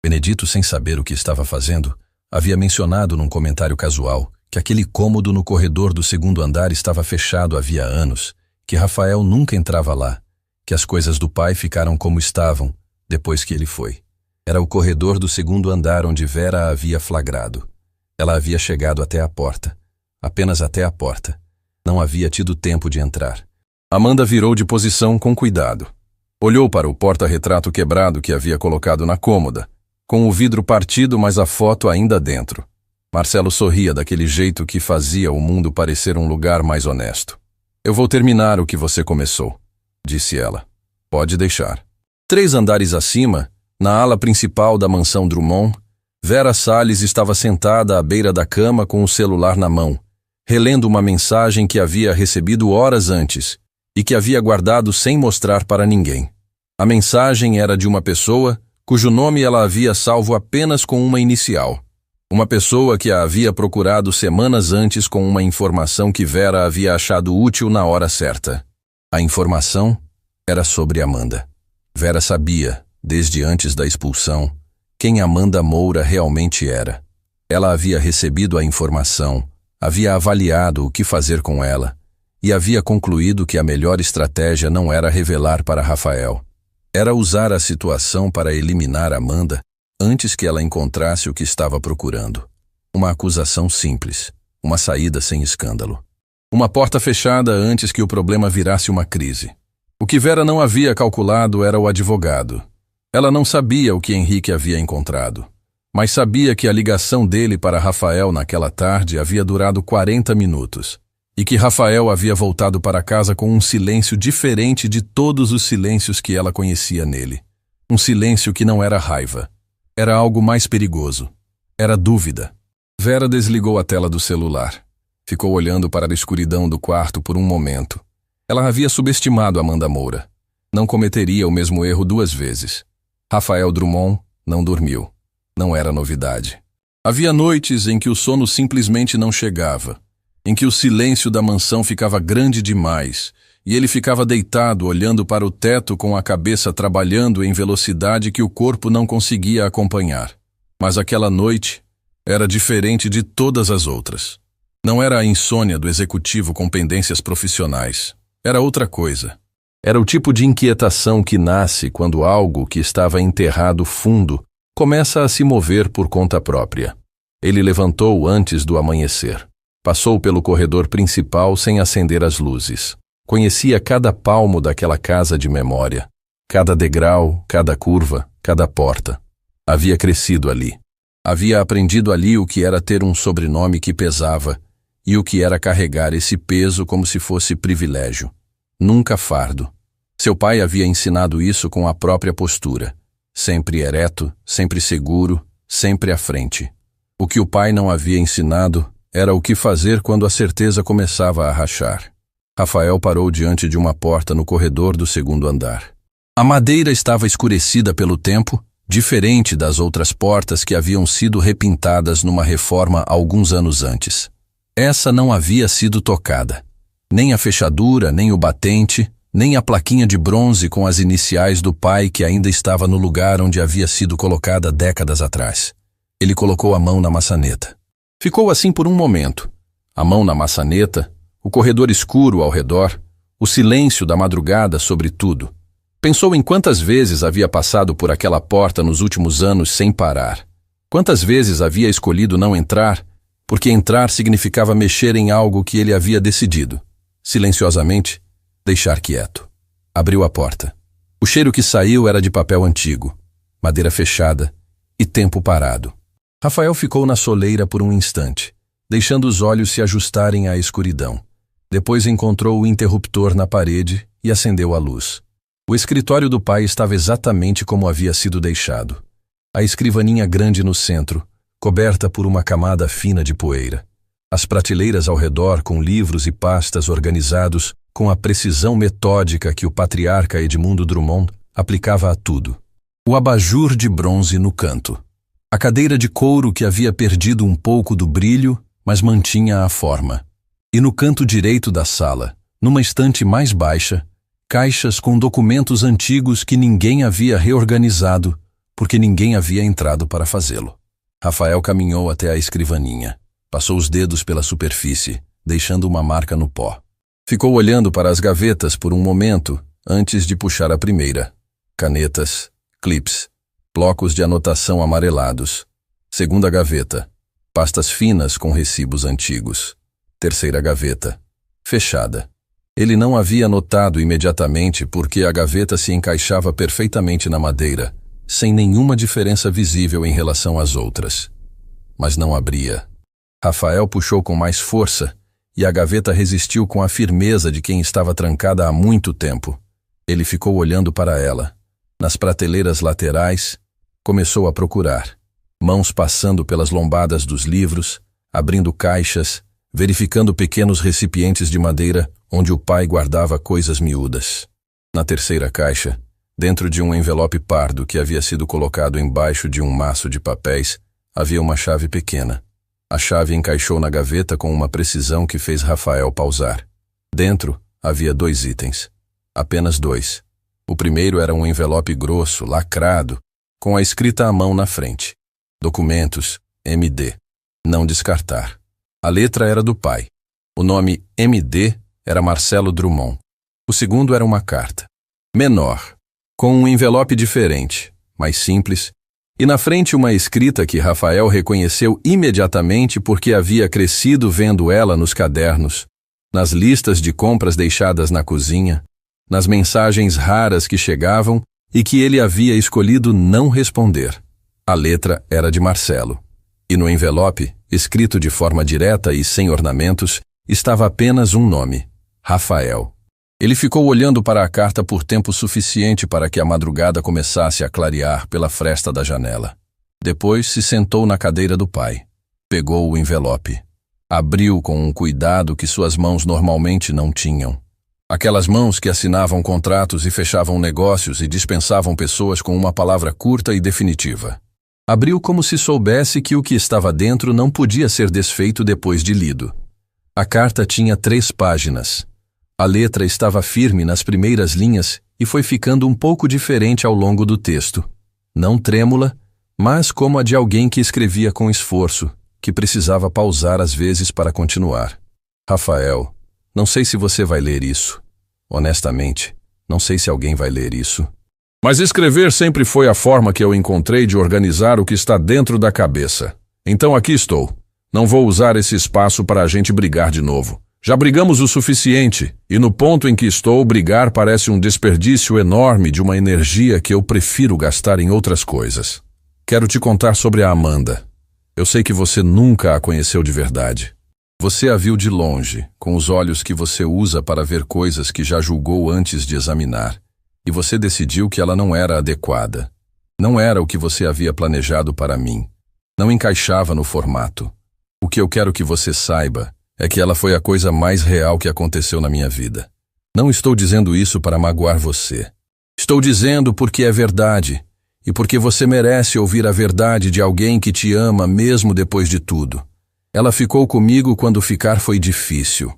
Benedito, sem saber o que estava fazendo, havia mencionado num comentário casual que aquele cômodo no corredor do segundo andar estava fechado havia anos, que Rafael nunca entrava lá, que as coisas do pai ficaram como estavam, depois que ele foi. Era o corredor do segundo andar onde Vera a havia flagrado. Ela havia chegado até a porta. Apenas até a porta. Não havia tido tempo de entrar. Amanda virou de posição com cuidado. Olhou para o porta-retrato quebrado que havia colocado na cômoda, com o vidro partido, mas a foto ainda dentro. Marcelo sorria daquele jeito que fazia o mundo parecer um lugar mais honesto. Eu vou terminar o que você começou, disse ela. Pode deixar. 3 andares acima, na ala principal da mansão Drummond, Vera Salles estava sentada à beira da cama com o celular na mão, relendo uma mensagem que havia recebido horas antes e que havia guardado sem mostrar para ninguém. A mensagem era de uma pessoa cujo nome ela havia salvo apenas com uma inicial. Uma pessoa que a havia procurado semanas antes com uma informação que Vera havia achado útil na hora certa. A informação era sobre Amanda. Vera sabia, desde antes da expulsão, quem Amanda Moura realmente era. Ela havia recebido a informação, havia avaliado o que fazer com ela e havia concluído que a melhor estratégia não era revelar para Rafael. Era usar a situação para eliminar Amanda antes que ela encontrasse o que estava procurando. Uma acusação simples, uma saída sem escândalo. Uma porta fechada antes que o problema virasse uma crise. O que Vera não havia calculado era o advogado. Ela não sabia o que Henrique havia encontrado, mas sabia que a ligação dele para Rafael naquela tarde havia durado 40 minutos e que Rafael havia voltado para casa com um silêncio diferente de todos os silêncios que ela conhecia nele. Um silêncio que não era raiva. Era algo mais perigoso. Era dúvida. Vera desligou a tela do celular. Ficou olhando para a escuridão do quarto por um momento. Ela havia subestimado Amanda Moura. Não cometeria o mesmo erro 2 vezes. Rafael Drummond não dormiu. Não era novidade. Havia noites em que o sono simplesmente não chegava, em que o silêncio da mansão ficava grande demais e ele ficava deitado olhando para o teto com a cabeça trabalhando em velocidade que o corpo não conseguia acompanhar. Mas aquela noite era diferente de todas as outras. Não era a insônia do executivo com pendências profissionais. Era outra coisa. Era o tipo de inquietação que nasce quando algo que estava enterrado fundo começa a se mover por conta própria. Ele levantou antes do amanhecer. Passou pelo corredor principal sem acender as luzes. Conhecia cada palmo daquela casa de memória. Cada degrau, cada curva, cada porta. Havia crescido ali. Havia aprendido ali o que era ter um sobrenome que pesava e o que era carregar esse peso como se fosse privilégio. Nunca fardo. Seu pai havia ensinado isso com a própria postura. Sempre ereto, sempre seguro, sempre à frente. O que o pai não havia ensinado era o que fazer quando a certeza começava a rachar. Rafael parou diante de uma porta no corredor do segundo andar. A madeira estava escurecida pelo tempo, diferente das outras portas que haviam sido repintadas numa reforma alguns anos antes. Essa não havia sido tocada. Nem a fechadura, nem o batente, nem a plaquinha de bronze com as iniciais do pai que ainda estava no lugar onde havia sido colocada décadas atrás. Ele colocou a mão na maçaneta. Ficou assim por um momento. A mão na maçaneta, o corredor escuro ao redor, o silêncio da madrugada sobre tudo. Pensou em quantas vezes havia passado por aquela porta nos últimos anos sem parar. Quantas vezes havia escolhido não entrar, porque entrar significava mexer em algo que ele havia decidido. Silenciosamente, deixar quieto. Abriu a porta. O cheiro que saiu era de papel antigo, madeira fechada e tempo parado. Rafael ficou na soleira por um instante, deixando os olhos se ajustarem à escuridão. Depois encontrou o interruptor na parede e acendeu a luz. O escritório do pai estava exatamente como havia sido deixado. A escrivaninha grande no centro, coberta por uma camada fina de poeira. As prateleiras ao redor com livros e pastas organizados com a precisão metódica que o patriarca Edmundo Drummond aplicava a tudo. O abajur de bronze no canto. A cadeira de couro que havia perdido um pouco do brilho, mas mantinha a forma. E no canto direito da sala, numa estante mais baixa, caixas com documentos antigos que ninguém havia reorganizado, porque ninguém havia entrado para fazê-lo. Rafael caminhou até a escrivaninha. Passou os dedos pela superfície, deixando uma marca no pó. Ficou olhando para as gavetas por um momento, antes de puxar a primeira. Canetas, clips, blocos de anotação amarelados. Segunda gaveta, pastas finas com recibos antigos. Terceira gaveta, fechada. Ele não havia notado imediatamente porque a gaveta se encaixava perfeitamente na madeira, sem nenhuma diferença visível em relação às outras. Mas não abria. Rafael puxou com mais força e a gaveta resistiu com a firmeza de quem estava trancada há muito tempo. Ele ficou olhando para ela. Nas prateleiras laterais, começou a procurar. Mãos passando pelas lombadas dos livros, abrindo caixas, verificando pequenos recipientes de madeira onde o pai guardava coisas miúdas. Na terceira caixa, dentro de um envelope pardo que havia sido colocado embaixo de um maço de papéis, havia uma chave pequena. A chave encaixou na gaveta com uma precisão que fez Rafael pausar. Dentro havia 2 itens. Apenas 2. O primeiro era um envelope grosso, lacrado, com a escrita à mão na frente. Documentos, MD. Não descartar. A letra era do pai. O nome MD era Marcelo Drummond. O segundo era uma carta. Menor, com um envelope diferente, mais simples, e na frente uma escrita que Rafael reconheceu imediatamente porque havia crescido vendo ela nos cadernos, nas listas de compras deixadas na cozinha, nas mensagens raras que chegavam e que ele havia escolhido não responder. A letra era de Marcelo. E no envelope, escrito de forma direta e sem ornamentos, estava apenas um nome: Rafael. Ele ficou olhando para a carta por tempo suficiente para que a madrugada começasse a clarear pela fresta da janela. Depois se sentou na cadeira do pai. Pegou o envelope. Abriu com um cuidado que suas mãos normalmente não tinham. Aquelas mãos que assinavam contratos e fechavam negócios e dispensavam pessoas com uma palavra curta e definitiva. Abriu como se soubesse que o que estava dentro não podia ser desfeito depois de lido. A carta tinha 3 páginas. A letra estava firme nas primeiras linhas e foi ficando um pouco diferente ao longo do texto. Não trêmula, mas como a de alguém que escrevia com esforço, que precisava pausar às vezes para continuar. Rafael, não sei se você vai ler isso. Honestamente, não sei se alguém vai ler isso. Mas escrever sempre foi a forma que eu encontrei de organizar o que está dentro da cabeça. Então aqui estou. Não vou usar esse espaço para a gente brigar de novo. Já brigamos o suficiente, e no ponto em que estou, brigar parece um desperdício enorme de uma energia que eu prefiro gastar em outras coisas. Quero te contar sobre a Amanda. Eu sei que você nunca a conheceu de verdade. Você a viu de longe, com os olhos que você usa para ver coisas que já julgou antes de examinar, e você decidiu que ela não era adequada. Não era o que você havia planejado para mim. Não encaixava no formato. O que eu quero que você saiba é que ela foi a coisa mais real que aconteceu na minha vida. Não estou dizendo isso para magoar você. Estou dizendo porque é verdade, e porque você merece ouvir a verdade de alguém que te ama mesmo depois de tudo. Ela ficou comigo quando ficar foi difícil.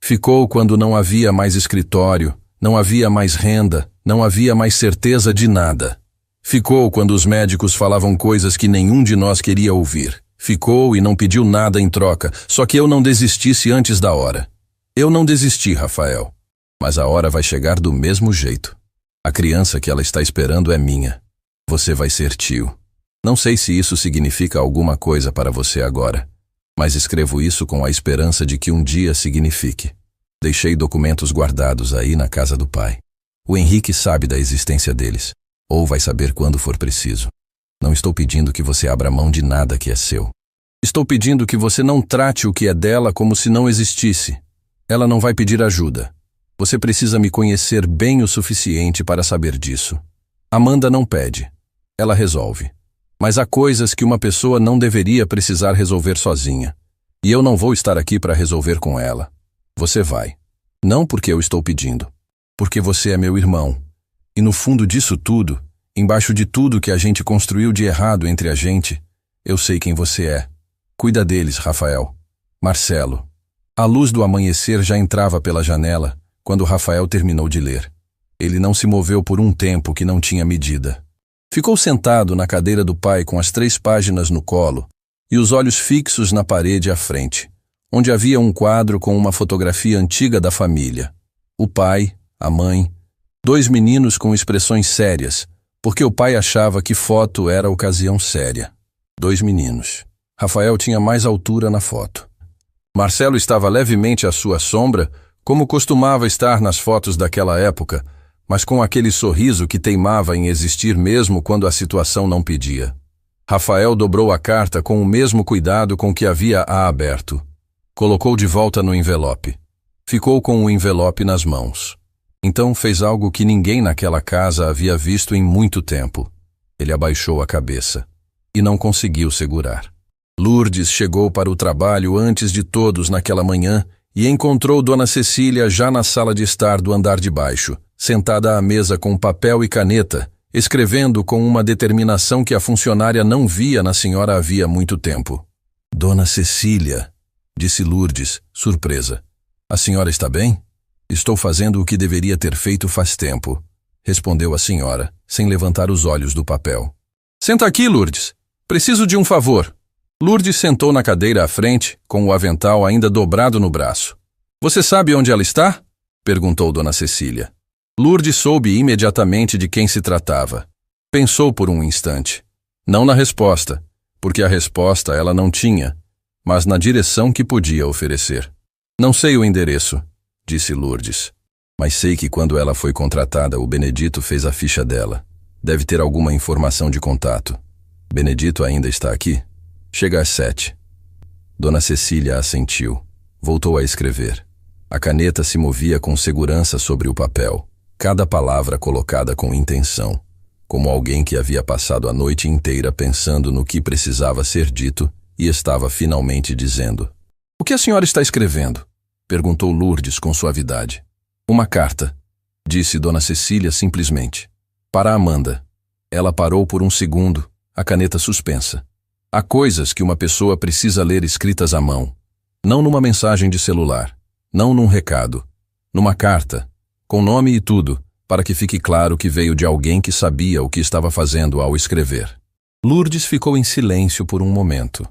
Ficou quando não havia mais escritório, não havia mais renda, não havia mais certeza de nada. Ficou quando os médicos falavam coisas que nenhum de nós queria ouvir. Ficou e não pediu nada em troca, só que eu não desistisse antes da hora. Eu não desisti, Rafael. Mas a hora vai chegar do mesmo jeito. A criança que ela está esperando é minha. Você vai ser tio. Não sei se isso significa alguma coisa para você agora, mas escrevo isso com a esperança de que um dia signifique. Deixei documentos guardados aí na casa do pai. O Henrique sabe da existência deles, ou vai saber quando for preciso. Não estou pedindo que você abra mão de nada que é seu. Estou pedindo que você não trate o que é dela como se não existisse. Ela não vai pedir ajuda. Você precisa me conhecer bem o suficiente para saber disso. Amanda não pede. Ela resolve. Mas há coisas que uma pessoa não deveria precisar resolver sozinha. E eu não vou estar aqui para resolver com ela. Você vai. Não porque eu estou pedindo. Porque você é meu irmão. E no fundo disso tudo, embaixo de tudo que a gente construiu de errado entre a gente, eu sei quem você é. Cuida deles, Rafael. Marcelo. A luz do amanhecer já entrava pela janela quando Rafael terminou de ler. Ele não se moveu por um tempo que não tinha medida. Ficou sentado na cadeira do pai com as 3 páginas no colo e os olhos fixos na parede à frente, onde havia um quadro com uma fotografia antiga da família. O pai, a mãe, 2 meninos com expressões sérias, porque o pai achava que foto era ocasião séria. 2 meninos. Rafael tinha mais altura na foto. Marcelo estava levemente à sua sombra, como costumava estar nas fotos daquela época, mas com aquele sorriso que teimava em existir mesmo quando a situação não pedia. Rafael dobrou a carta com o mesmo cuidado com que havia a aberto. Colocou de volta no envelope. Ficou com o envelope nas mãos. Então fez algo que ninguém naquela casa havia visto em muito tempo. Ele abaixou a cabeça e não conseguiu segurar. Lourdes chegou para o trabalho antes de todos naquela manhã e encontrou Dona Cecília já na sala de estar do andar de baixo, sentada à mesa com papel e caneta, escrevendo com uma determinação que a funcionária não via na senhora havia muito tempo. Dona Cecília, disse Lourdes, surpresa. A senhora está bem? Estou fazendo o que deveria ter feito faz tempo, respondeu a senhora, sem levantar os olhos do papel. Senta aqui, Lourdes. Preciso de um favor. Lourdes sentou na cadeira à frente, com o avental ainda dobrado no braço. Você sabe onde ela está? Perguntou Dona Cecília. Lourdes soube imediatamente de quem se tratava. Pensou por um instante. Não na resposta, porque a resposta ela não tinha, mas na direção que podia oferecer. Não sei o endereço, disse Lourdes, mas sei que quando ela foi contratada, o Benedito fez a ficha dela. Deve ter alguma informação de contato. Benedito ainda está aqui? Chega às 7. Dona Cecília assentiu. Voltou a escrever. A caneta se movia com segurança sobre o papel, cada palavra colocada com intenção, como alguém que havia passado a noite inteira pensando no que precisava ser dito e estava finalmente dizendo. O que a senhora está escrevendo? Perguntou Lourdes com suavidade. Uma carta, disse Dona Cecília simplesmente. Para Amanda. Ela parou por um segundo, a caneta suspensa. Há coisas que uma pessoa precisa ler escritas à mão, não numa mensagem de celular, não num recado, numa carta, com nome e tudo, para que fique claro que veio de alguém que sabia o que estava fazendo ao escrever. Lourdes ficou em silêncio por um momento.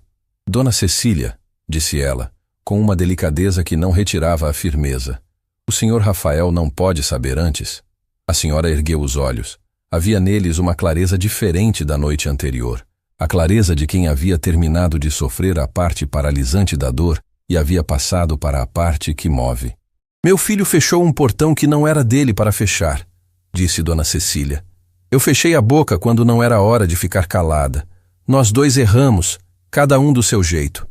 Dona Cecília, disse ela, com uma delicadeza que não retirava a firmeza. O senhor Rafael não pode saber antes? A senhora ergueu os olhos. Havia neles uma clareza diferente da noite anterior. A clareza de quem havia terminado de sofrer a parte paralisante da dor e havia passado para a parte que move. Meu filho fechou um portão que não era dele para fechar, disse Dona Cecília. Eu fechei a boca quando não era hora de ficar calada. Nós dois erramos, cada um do seu jeito.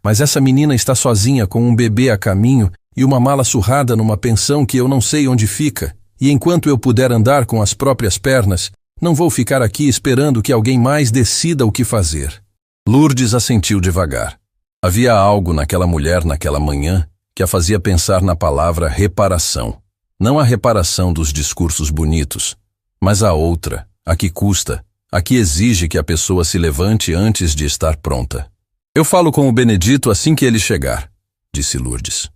Mas essa menina está sozinha com um bebê a caminho e uma mala surrada numa pensão que eu não sei onde fica. E enquanto eu puder andar com as próprias pernas, não vou ficar aqui esperando que alguém mais decida o que fazer. Lourdes assentiu devagar. Havia algo naquela mulher naquela manhã que a fazia pensar na palavra reparação. Não a reparação dos discursos bonitos, mas a outra, a que custa, a que exige que a pessoa se levante antes de estar pronta. Eu falo com o Benedito assim que ele chegar, disse Lourdes.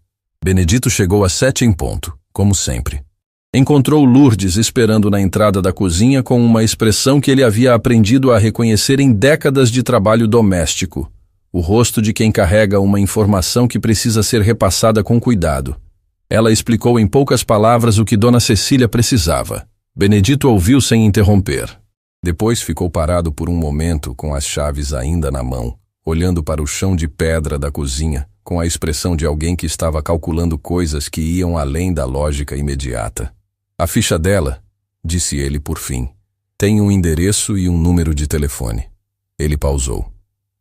Benedito chegou às 7 em ponto, como sempre. Encontrou Lourdes esperando na entrada da cozinha com uma expressão que ele havia aprendido a reconhecer em décadas de trabalho doméstico. O rosto de quem carrega uma informação que precisa ser repassada com cuidado. Ela explicou em poucas palavras o que Dona Cecília precisava. Benedito ouviu sem interromper. Depois ficou parado por um momento com as chaves ainda na mão, olhando para o chão de pedra da cozinha, com a expressão de alguém que estava calculando coisas que iam além da lógica imediata. A ficha dela, disse ele por fim, tem um endereço e um número de telefone. Ele pausou.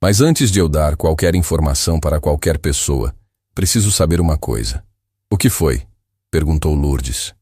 Mas antes de eu dar qualquer informação para qualquer pessoa, preciso saber uma coisa. O que foi? Perguntou Lourdes.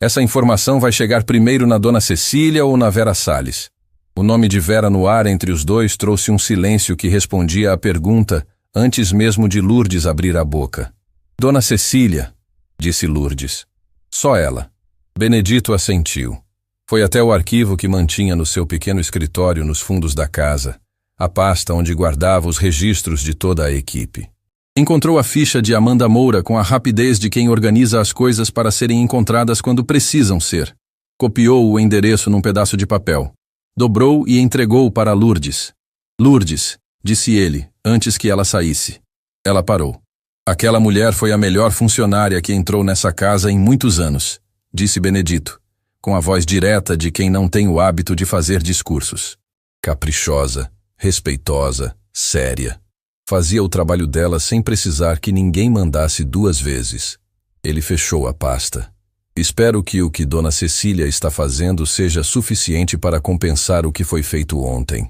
Essa informação vai chegar primeiro na Dona Cecília ou na Vera Salles? O nome de Vera no ar entre os dois trouxe um silêncio que respondia à pergunta antes mesmo de Lourdes abrir a boca. Dona Cecília, disse Lourdes. Só ela. Benedito assentiu. Foi até o arquivo que mantinha no seu pequeno escritório nos fundos da casa, a pasta onde guardava os registros de toda a equipe. Encontrou a ficha de Amanda Moura com a rapidez de quem organiza as coisas para serem encontradas quando precisam ser. Copiou o endereço num pedaço de papel. Dobrou e entregou para Lourdes. Lourdes, disse ele, antes que ela saísse. Ela parou. Aquela mulher foi a melhor funcionária que entrou nessa casa em muitos anos, disse Benedito. com a voz direta de quem não tem o hábito de fazer discursos. Caprichosa, respeitosa, séria. Fazia o trabalho dela sem precisar que ninguém mandasse 2 vezes. Ele fechou a pasta. Espero que o que Dona Cecília está fazendo seja suficiente para compensar o que foi feito ontem.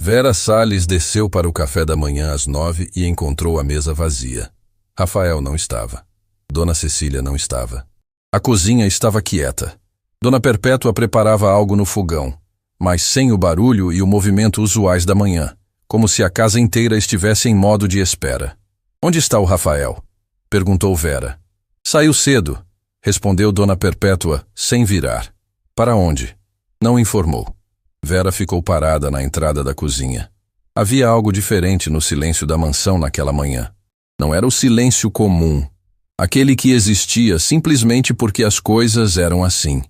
Vera Salles desceu para o café da manhã às 9 e encontrou a mesa vazia. Rafael não estava. Dona Cecília não estava. A cozinha estava quieta. Dona Perpétua preparava algo no fogão, mas sem o barulho e o movimento usuais da manhã, como se a casa inteira estivesse em modo de espera. Onde está o Rafael? Perguntou Vera. Saiu cedo, respondeu Dona Perpétua, sem virar. Para onde? Não informou. Vera ficou parada na entrada da cozinha. Havia algo diferente no silêncio da mansão naquela manhã. Não era o silêncio comum, aquele que existia simplesmente porque as coisas eram assim.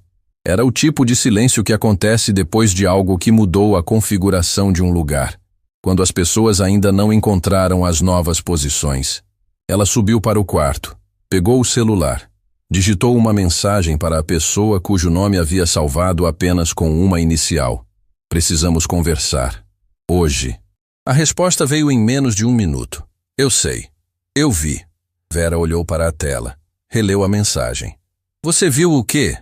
Era o tipo de silêncio que acontece depois de algo que mudou a configuração de um lugar, quando as pessoas ainda não encontraram as novas posições. Ela subiu para o quarto, pegou o celular, digitou uma mensagem para a pessoa cujo nome havia salvado apenas com uma inicial. Precisamos conversar. Hoje. A resposta veio em menos de 1 minuto. Eu sei. Eu vi. Vera olhou para a tela. Releu a mensagem. Você viu o quê?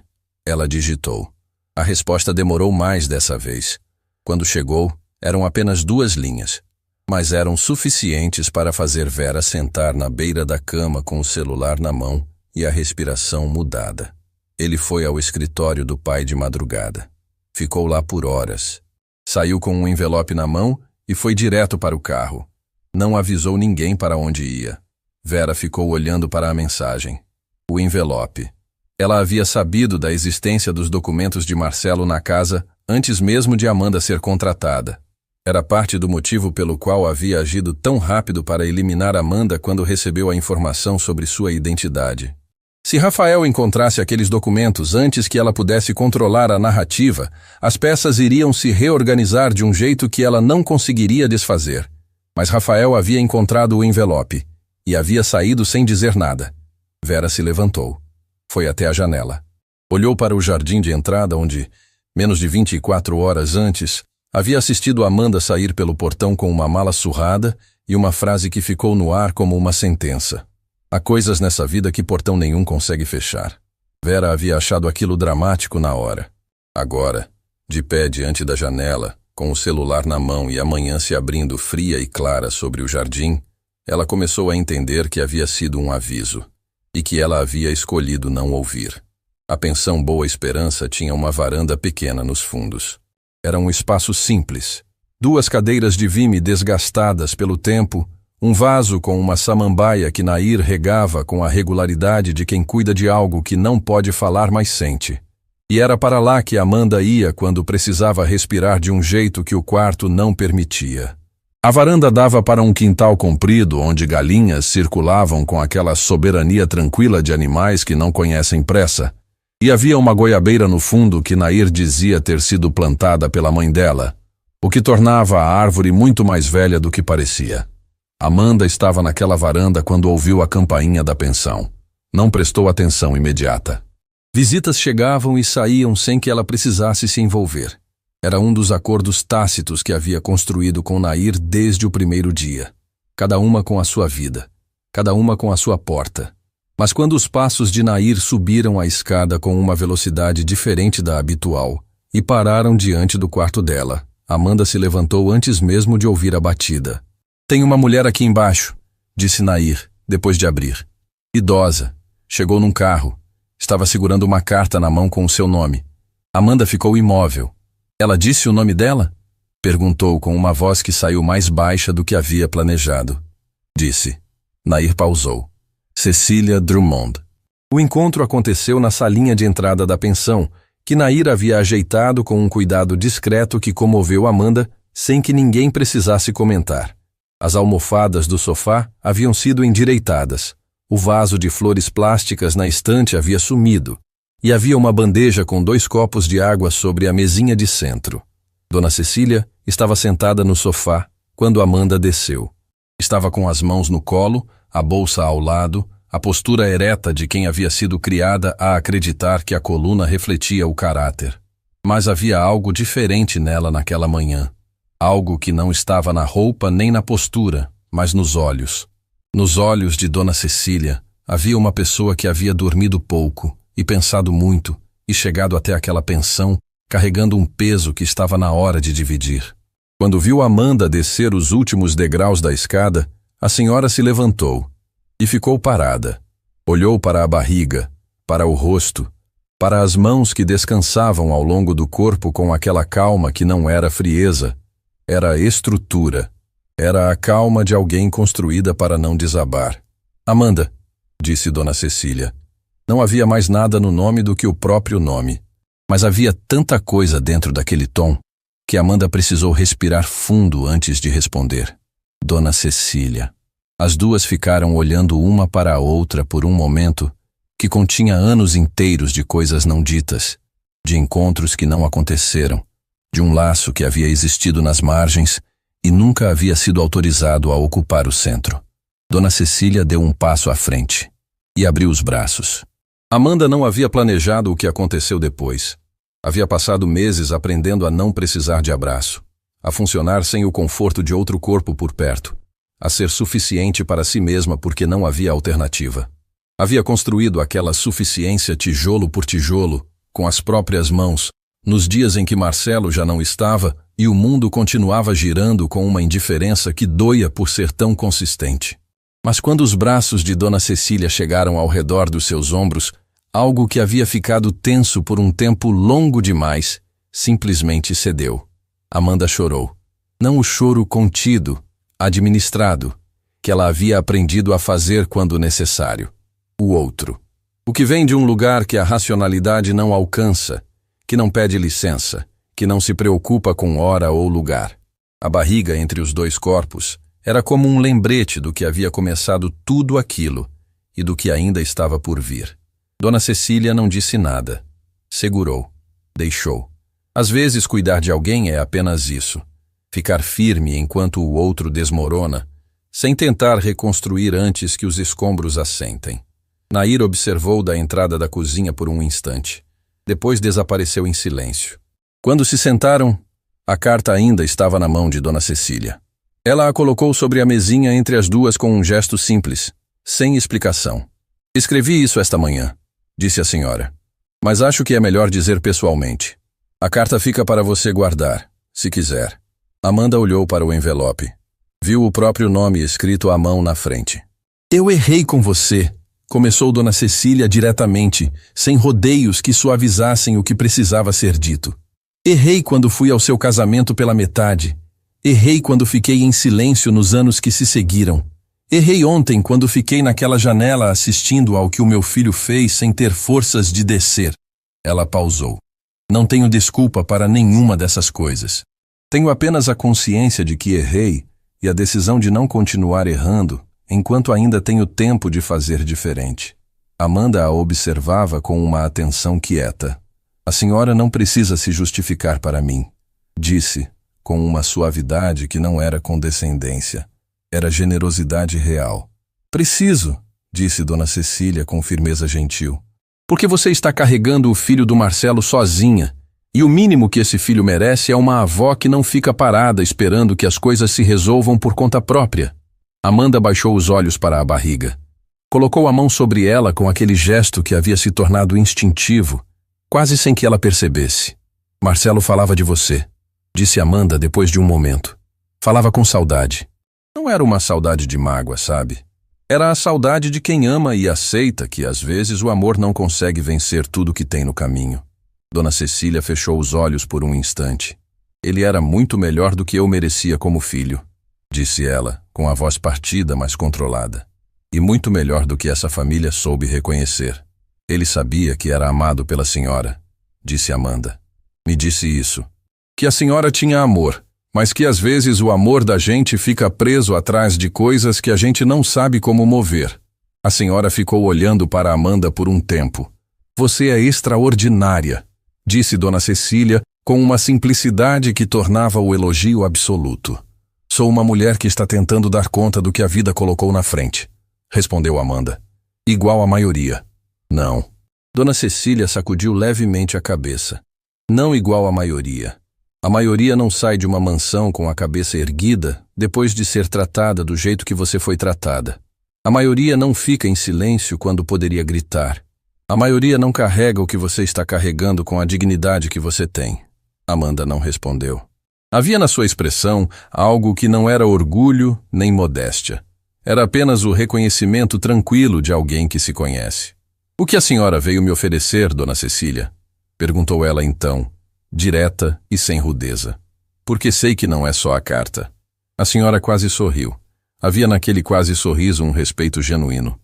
Ela digitou. A resposta demorou mais dessa vez. Quando chegou, eram apenas 2 linhas, mas eram suficientes para fazer Vera sentar na beira da cama com o celular na mão e a respiração mudada. Ele foi ao escritório do pai de madrugada. Ficou lá por horas. Saiu com um envelope na mão e foi direto para o carro. Não avisou ninguém para onde ia. Vera ficou olhando para a mensagem. O envelope. Ela havia sabido da existência dos documentos de Marcelo na casa antes mesmo de Amanda ser contratada. Era parte do motivo pelo qual havia agido tão rápido para eliminar Amanda quando recebeu a informação sobre sua identidade. Se Rafael encontrasse aqueles documentos antes que ela pudesse controlar a narrativa, as peças iriam se reorganizar de um jeito que ela não conseguiria desfazer. Mas Rafael havia encontrado o envelope e havia saído sem dizer nada. Vera se levantou. Foi até a janela. Olhou para o jardim de entrada onde, menos de 24 horas antes, havia assistido Amanda sair pelo portão com uma mala surrada e uma frase que ficou no ar como uma sentença. Há coisas nessa vida que portão nenhum consegue fechar. Vera havia achado aquilo dramático na hora. Agora, de pé diante da janela, com o celular na mão e a manhã se abrindo fria e clara sobre o jardim, ela começou a entender que havia sido um aviso e que ela havia escolhido não ouvir. A pensão Boa Esperança tinha uma varanda pequena nos fundos. Era um espaço simples. 2 cadeiras de vime desgastadas pelo tempo, um vaso com uma samambaia que Nair regava com a regularidade de quem cuida de algo que não pode falar mas sente. E era para lá que Amanda ia quando precisava respirar de um jeito que o quarto não permitia. A varanda dava para um quintal comprido onde galinhas circulavam com aquela soberania tranquila de animais que não conhecem pressa. E havia uma goiabeira no fundo que Nair dizia ter sido plantada pela mãe dela, o que tornava a árvore muito mais velha do que parecia. Amanda estava naquela varanda quando ouviu a campainha da pensão. Não prestou atenção imediata. Visitas chegavam e saíam sem que ela precisasse se envolver. Era um dos acordos tácitos que havia construído com Nair desde o primeiro dia. Cada uma com a sua vida, cada uma com a sua porta. Mas quando os passos de Nair subiram a escada com uma velocidade diferente da habitual e pararam diante do quarto dela, Amanda se levantou antes mesmo de ouvir a batida. Tem uma mulher aqui embaixo, disse Nair, depois de abrir. Idosa. Chegou num carro. Estava segurando uma carta na mão com o seu nome. Amanda ficou imóvel. Ela disse o nome dela? Perguntou com uma voz que saiu mais baixa do que havia planejado. Disse. Nair pausou. Cecília Drummond. O encontro aconteceu na salinha de entrada da pensão, que Nair havia ajeitado com um cuidado discreto que comoveu Amanda sem que ninguém precisasse comentar. As almofadas do sofá haviam sido endireitadas. O vaso de flores plásticas na estante havia sumido. E havia uma bandeja com 2 copos de água sobre a mesinha de centro. Dona Cecília estava sentada no sofá quando Amanda desceu. Estava com as mãos no colo, a bolsa ao lado, a postura ereta de quem havia sido criada a acreditar que a coluna refletia o caráter. Mas havia algo diferente nela naquela manhã. Algo que não estava na roupa nem na postura, mas nos olhos. Nos olhos de Dona Cecília havia uma pessoa que havia dormido pouco e pensado muito e chegado até aquela pensão carregando um peso que estava na hora de dividir. Quando viu Amanda descer os últimos degraus da escada, a senhora se levantou e ficou parada. Olhou para a barriga, para o rosto, para as mãos que descansavam ao longo do corpo com aquela calma que não era frieza, era estrutura. Era a calma de alguém construída para não desabar. Amanda, disse Dona Cecília. Não havia mais nada no nome do que o próprio nome. Mas havia tanta coisa dentro daquele tom que Amanda precisou respirar fundo antes de responder. Dona Cecília. As duas ficaram olhando uma para a outra por um momento que continha anos inteiros de coisas não ditas, de encontros que não aconteceram, de um laço que havia existido nas margens e nunca havia sido autorizado a ocupar o centro. Dona Cecília deu um passo à frente e abriu os braços. Amanda não havia planejado o que aconteceu depois. Havia passado meses aprendendo a não precisar de abraço, a funcionar sem o conforto de outro corpo por perto, a ser suficiente para si mesma porque não havia alternativa. Havia construído aquela suficiência tijolo por tijolo, com as próprias mãos, nos dias em que Marcelo já não estava e o mundo continuava girando com uma indiferença que doía por ser tão consistente. Mas quando os braços de Dona Cecília chegaram ao redor dos seus ombros, algo que havia ficado tenso por um tempo longo demais, simplesmente cedeu. Amanda chorou. Não o choro contido, administrado, que ela havia aprendido a fazer quando necessário. O outro. O que vem de um lugar que a racionalidade não alcança, que não pede licença, que não se preocupa com hora ou lugar. A barriga entre os dois corpos era como um lembrete do que havia começado tudo aquilo e do que ainda estava por vir. Dona Cecília não disse nada. Segurou. Deixou. Às vezes cuidar de alguém é apenas isso. Ficar firme enquanto o outro desmorona, sem tentar reconstruir antes que os escombros assentem. Nair observou da entrada da cozinha por um instante. Depois desapareceu em silêncio. Quando se sentaram, a carta ainda estava na mão de Dona Cecília. Ela a colocou sobre a mesinha entre as duas com um gesto simples, sem explicação. Escrevi isso esta manhã, disse a senhora. Mas acho que é melhor dizer pessoalmente. A carta fica para você guardar, se quiser. Amanda olhou para o envelope. Viu o próprio nome escrito à mão na frente. Eu errei com você, começou Dona Cecília diretamente, sem rodeios que suavizassem o que precisava ser dito. Errei quando fui ao seu casamento pela metade. Errei quando fiquei em silêncio nos anos que se seguiram. Errei ontem quando fiquei naquela janela assistindo ao que o meu filho fez sem ter forças de descer. Ela pausou. Não tenho desculpa para nenhuma dessas coisas. Tenho apenas a consciência de que errei e a decisão de não continuar errando enquanto ainda tenho tempo de fazer diferente. Amanda a observava com uma atenção quieta. A senhora não precisa se justificar para mim, disse, com uma suavidade que não era condescendência. Era generosidade real. Preciso, disse Dona Cecília com firmeza gentil. Porque você está carregando o filho do Marcelo sozinha, e o mínimo que esse filho merece é uma avó que não fica parada esperando que as coisas se resolvam por conta própria. Amanda baixou os olhos para a barriga. Colocou a mão sobre ela com aquele gesto que havia se tornado instintivo, quase sem que ela percebesse. Marcelo falava de você, disse Amanda depois de um momento. Falava com saudade. Não era uma saudade de mágoa, sabe? Era a saudade de quem ama e aceita que às vezes o amor não consegue vencer tudo que tem no caminho. Dona Cecília fechou os olhos por um instante. Ele era muito melhor do que eu merecia como filho, disse ela, com a voz partida, mas controlada. E muito melhor do que essa família soube reconhecer. Ele sabia que era amado pela senhora, disse Amanda. Me disse isso. Que a senhora tinha amor, mas que às vezes o amor da gente fica preso atrás de coisas que a gente não sabe como mover. A senhora ficou olhando para Amanda por um tempo. Você é extraordinária, disse Dona Cecília com uma simplicidade que tornava o elogio absoluto. Sou uma mulher que está tentando dar conta do que a vida colocou na frente, respondeu Amanda. Igual à maioria. Não. Dona Cecília sacudiu levemente a cabeça. Não igual à maioria. A maioria não sai de uma mansão com a cabeça erguida depois de ser tratada do jeito que você foi tratada. A maioria não fica em silêncio quando poderia gritar. A maioria não carrega o que você está carregando com a dignidade que você tem. Amanda não respondeu. Havia na sua expressão algo que não era orgulho nem modéstia. Era apenas o reconhecimento tranquilo de alguém que se conhece. O que a senhora veio me oferecer, Dona Cecília? Perguntou ela então, direta e sem rudeza. Porque sei que não é só a carta. A senhora quase sorriu. Havia naquele quase sorriso um respeito genuíno.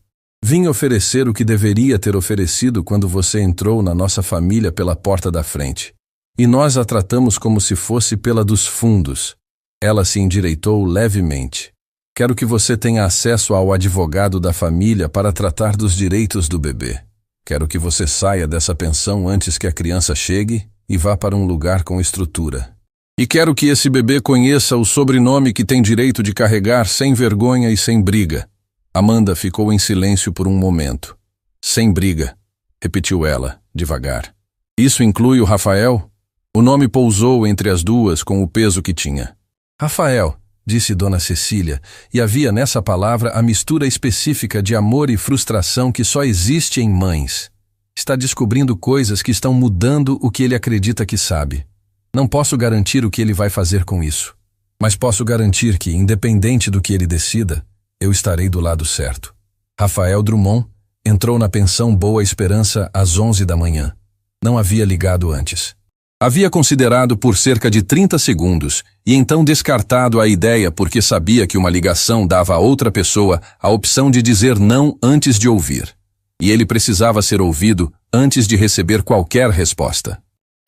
Vim oferecer o que deveria ter oferecido quando você entrou na nossa família pela porta da frente. E nós a tratamos como se fosse pela dos fundos. Ela se endireitou levemente. Quero que você tenha acesso ao advogado da família para tratar dos direitos do bebê. Quero que você saia dessa pensão antes que a criança chegue e vá para um lugar com estrutura. E quero que esse bebê conheça o sobrenome que tem direito de carregar sem vergonha e sem briga. Amanda ficou em silêncio por um momento. Sem briga, repetiu ela, devagar. Isso inclui o Rafael? O nome pousou entre as duas com o peso que tinha. Rafael, disse Dona Cecília, e havia nessa palavra a mistura específica de amor e frustração que só existe em mães. Está descobrindo coisas que estão mudando o que ele acredita que sabe. Não posso garantir o que ele vai fazer com isso, mas posso garantir que, independente do que ele decida, eu estarei do lado certo. Rafael Drummond entrou na pensão Boa Esperança às 11 da manhã. Não havia ligado antes. Havia considerado por cerca de 30 segundos e então descartado a ideia porque sabia que uma ligação dava a outra pessoa a opção de dizer não antes de ouvir. E ele precisava ser ouvido antes de receber qualquer resposta.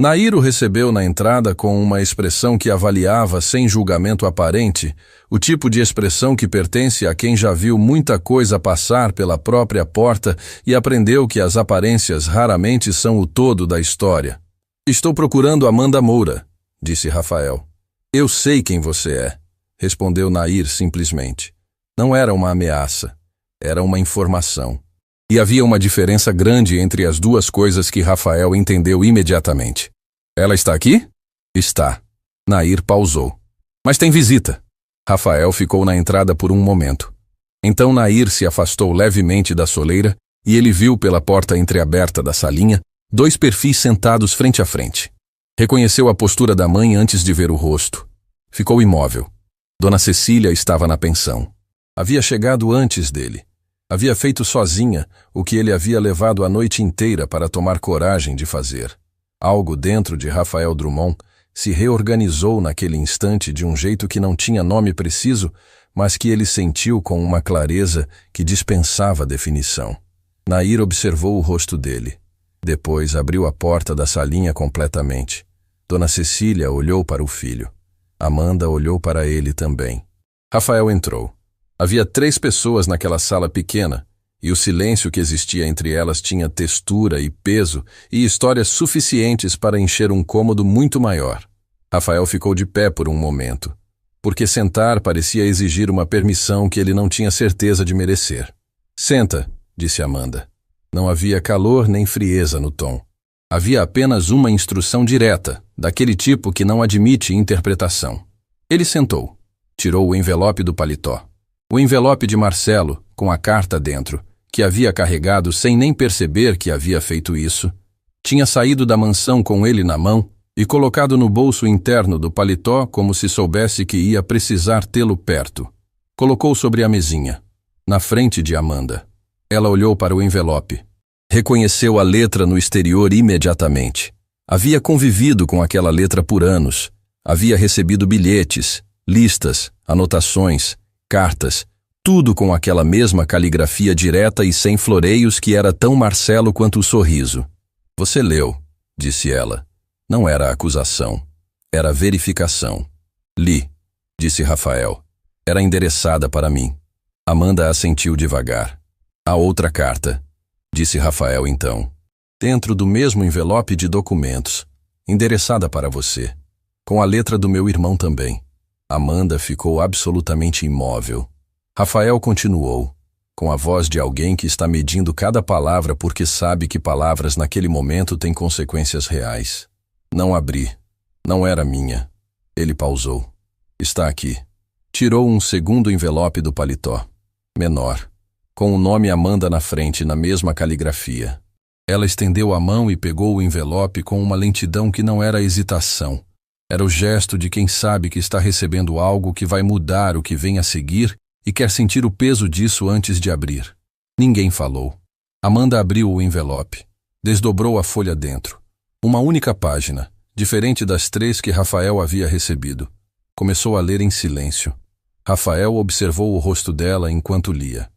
Nair o recebeu na entrada com uma expressão que avaliava sem julgamento aparente, o tipo de expressão que pertence a quem já viu muita coisa passar pela própria porta e aprendeu que as aparências raramente são o todo da história. Estou procurando Amanda Moura, disse Rafael. Eu sei quem você é, respondeu Nair simplesmente. Não era uma ameaça, era uma informação. E havia uma diferença grande entre as duas coisas que Rafael entendeu imediatamente. Ela está aqui? Está. Nair pausou. Mas tem visita. Rafael ficou na entrada por um momento. Então Nair se afastou levemente da soleira e ele viu pela porta entreaberta da salinha 2 perfis sentados frente a frente. Reconheceu a postura da mãe antes de ver o rosto. Ficou imóvel. Dona Cecília estava na pensão. Havia chegado antes dele. Havia feito sozinha o que ele havia levado a noite inteira para tomar coragem de fazer. Algo dentro de Rafael Drummond se reorganizou naquele instante de um jeito que não tinha nome preciso, mas que ele sentiu com uma clareza que dispensava definição. Nair observou o rosto dele. Depois abriu a porta da salinha completamente. Dona Cecília olhou para o filho. Amanda olhou para ele também. Rafael entrou. Havia 3 pessoas naquela sala pequena, e o silêncio que existia entre elas tinha textura e peso e histórias suficientes para encher um cômodo muito maior. Rafael ficou de pé por um momento, porque sentar parecia exigir uma permissão que ele não tinha certeza de merecer. Senta, disse Amanda. Não havia calor nem frieza no tom. Havia apenas uma instrução direta, daquele tipo que não admite interpretação. Ele sentou, tirou o envelope do paletó. O envelope de Marcelo, com a carta dentro, que havia carregado sem nem perceber que havia feito isso, tinha saído da mansão com ele na mão e colocado no bolso interno do paletó como se soubesse que ia precisar tê-lo perto. Colocou sobre a mesinha, na frente de Amanda. Ela olhou para o envelope. Reconheceu a letra no exterior imediatamente. Havia convivido com aquela letra por anos. Havia recebido bilhetes, listas, anotações, cartas, tudo com aquela mesma caligrafia direta e sem floreios que era tão Marcelo quanto o sorriso. Você leu, disse ela. Não era acusação, era verificação. Li, disse Rafael. Era endereçada para mim. Amanda assentiu devagar. A outra carta, disse Rafael então. Dentro do mesmo envelope de documentos, endereçada para você, com a letra do meu irmão também. Amanda ficou absolutamente imóvel. Rafael continuou. com a voz de alguém que está medindo cada palavra porque sabe que palavras naquele momento têm consequências reais. Não abri. Não era minha. Ele pausou. Está aqui. Tirou um segundo envelope do paletó. Menor. Com o nome Amanda na frente, na mesma caligrafia. Ela estendeu a mão e pegou o envelope com uma lentidão que não era hesitação. Era o gesto de quem sabe que está recebendo algo que vai mudar o que vem a seguir e quer sentir o peso disso antes de abrir. Ninguém falou. Amanda abriu o envelope. Desdobrou a folha dentro. Uma única página, diferente das 3 que Rafael havia recebido. Começou a ler em silêncio. Rafael observou o rosto dela enquanto lia.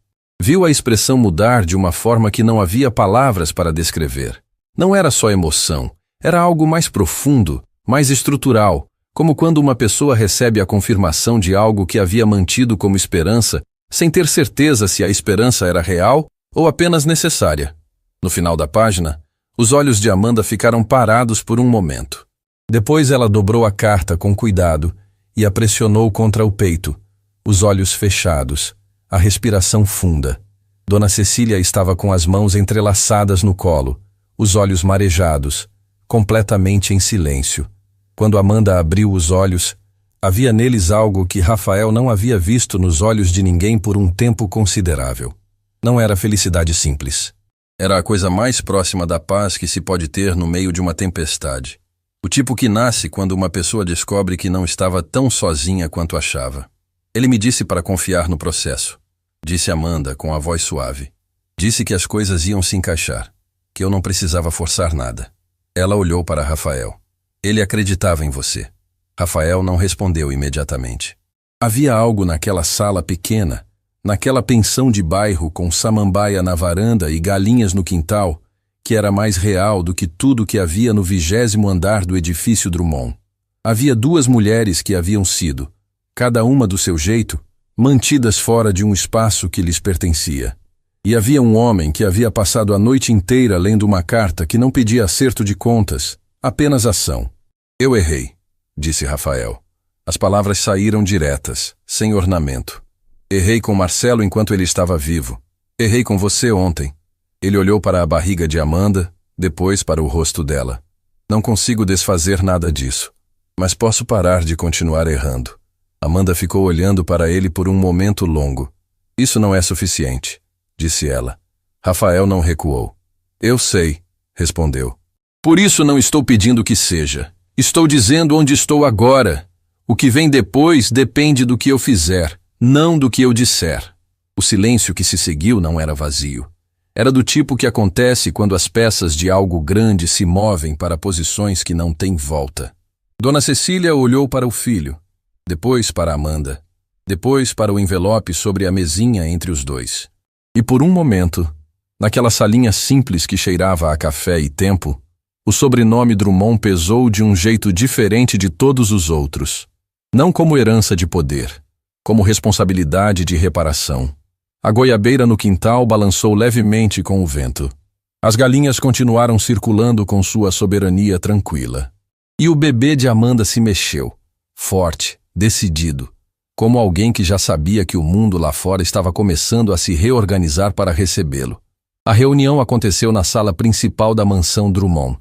Viu a expressão mudar de uma forma que não havia palavras para descrever. Não era só emoção, era algo mais profundo, mais estrutural, como quando uma pessoa recebe a confirmação de algo que havia mantido como esperança, sem ter certeza se a esperança era real ou apenas necessária. No final da página, os olhos de Amanda ficaram parados por um momento. Depois ela dobrou a carta com cuidado e a pressionou contra o peito, os olhos fechados, a respiração funda. Dona Cecília estava com as mãos entrelaçadas no colo, os olhos marejados, completamente em silêncio. Quando Amanda abriu os olhos, havia neles algo que Rafael não havia visto nos olhos de ninguém por um tempo considerável. Não era felicidade simples. Era a coisa mais próxima da paz que se pode ter no meio de uma tempestade. O tipo que nasce quando uma pessoa descobre que não estava tão sozinha quanto achava. Ele me disse para confiar no processo, disse Amanda com a voz suave. Disse que as coisas iam se encaixar, que eu não precisava forçar nada. Ela olhou para Rafael. Ele acreditava em você. Rafael não respondeu imediatamente. Havia algo naquela sala pequena, naquela pensão de bairro com samambaia na varanda e galinhas no quintal, que era mais real do que tudo que havia no 20º andar do edifício Drummond. Havia 2 mulheres que haviam sido, cada uma do seu jeito, mantidas fora de um espaço que lhes pertencia. E havia um homem que havia passado a noite inteira lendo uma carta que não pedia acerto de contas, apenas ação. Eu errei, disse Rafael. As palavras saíram diretas, sem ornamento. Errei com Marcelo enquanto ele estava vivo. Errei com você ontem. Ele olhou para a barriga de Amanda, depois para o rosto dela. Não consigo desfazer nada disso, mas posso parar de continuar errando. Amanda ficou olhando para ele por um momento longo. Isso não é suficiente, disse ela. Rafael não recuou. Eu sei, respondeu. Por isso não estou pedindo que seja. Estou dizendo onde estou agora. O que vem depois depende do que eu fizer, não do que eu disser. O silêncio que se seguiu não era vazio. Era do tipo que acontece quando as peças de algo grande se movem para posições que não têm volta. Dona Cecília olhou para o filho, depois para Amanda, depois para o envelope sobre a mesinha entre os dois. E por um momento, naquela salinha simples que cheirava a café e tempo, o sobrenome Drummond pesou de um jeito diferente de todos os outros. Não como herança de poder, como responsabilidade de reparação. A goiabeira no quintal balançou levemente com o vento. As galinhas continuaram circulando com sua soberania tranquila. E o bebê de Amanda se mexeu, forte, decidido, como alguém que já sabia que o mundo lá fora estava começando a se reorganizar para recebê-lo. A reunião aconteceu na sala principal da mansão Drummond.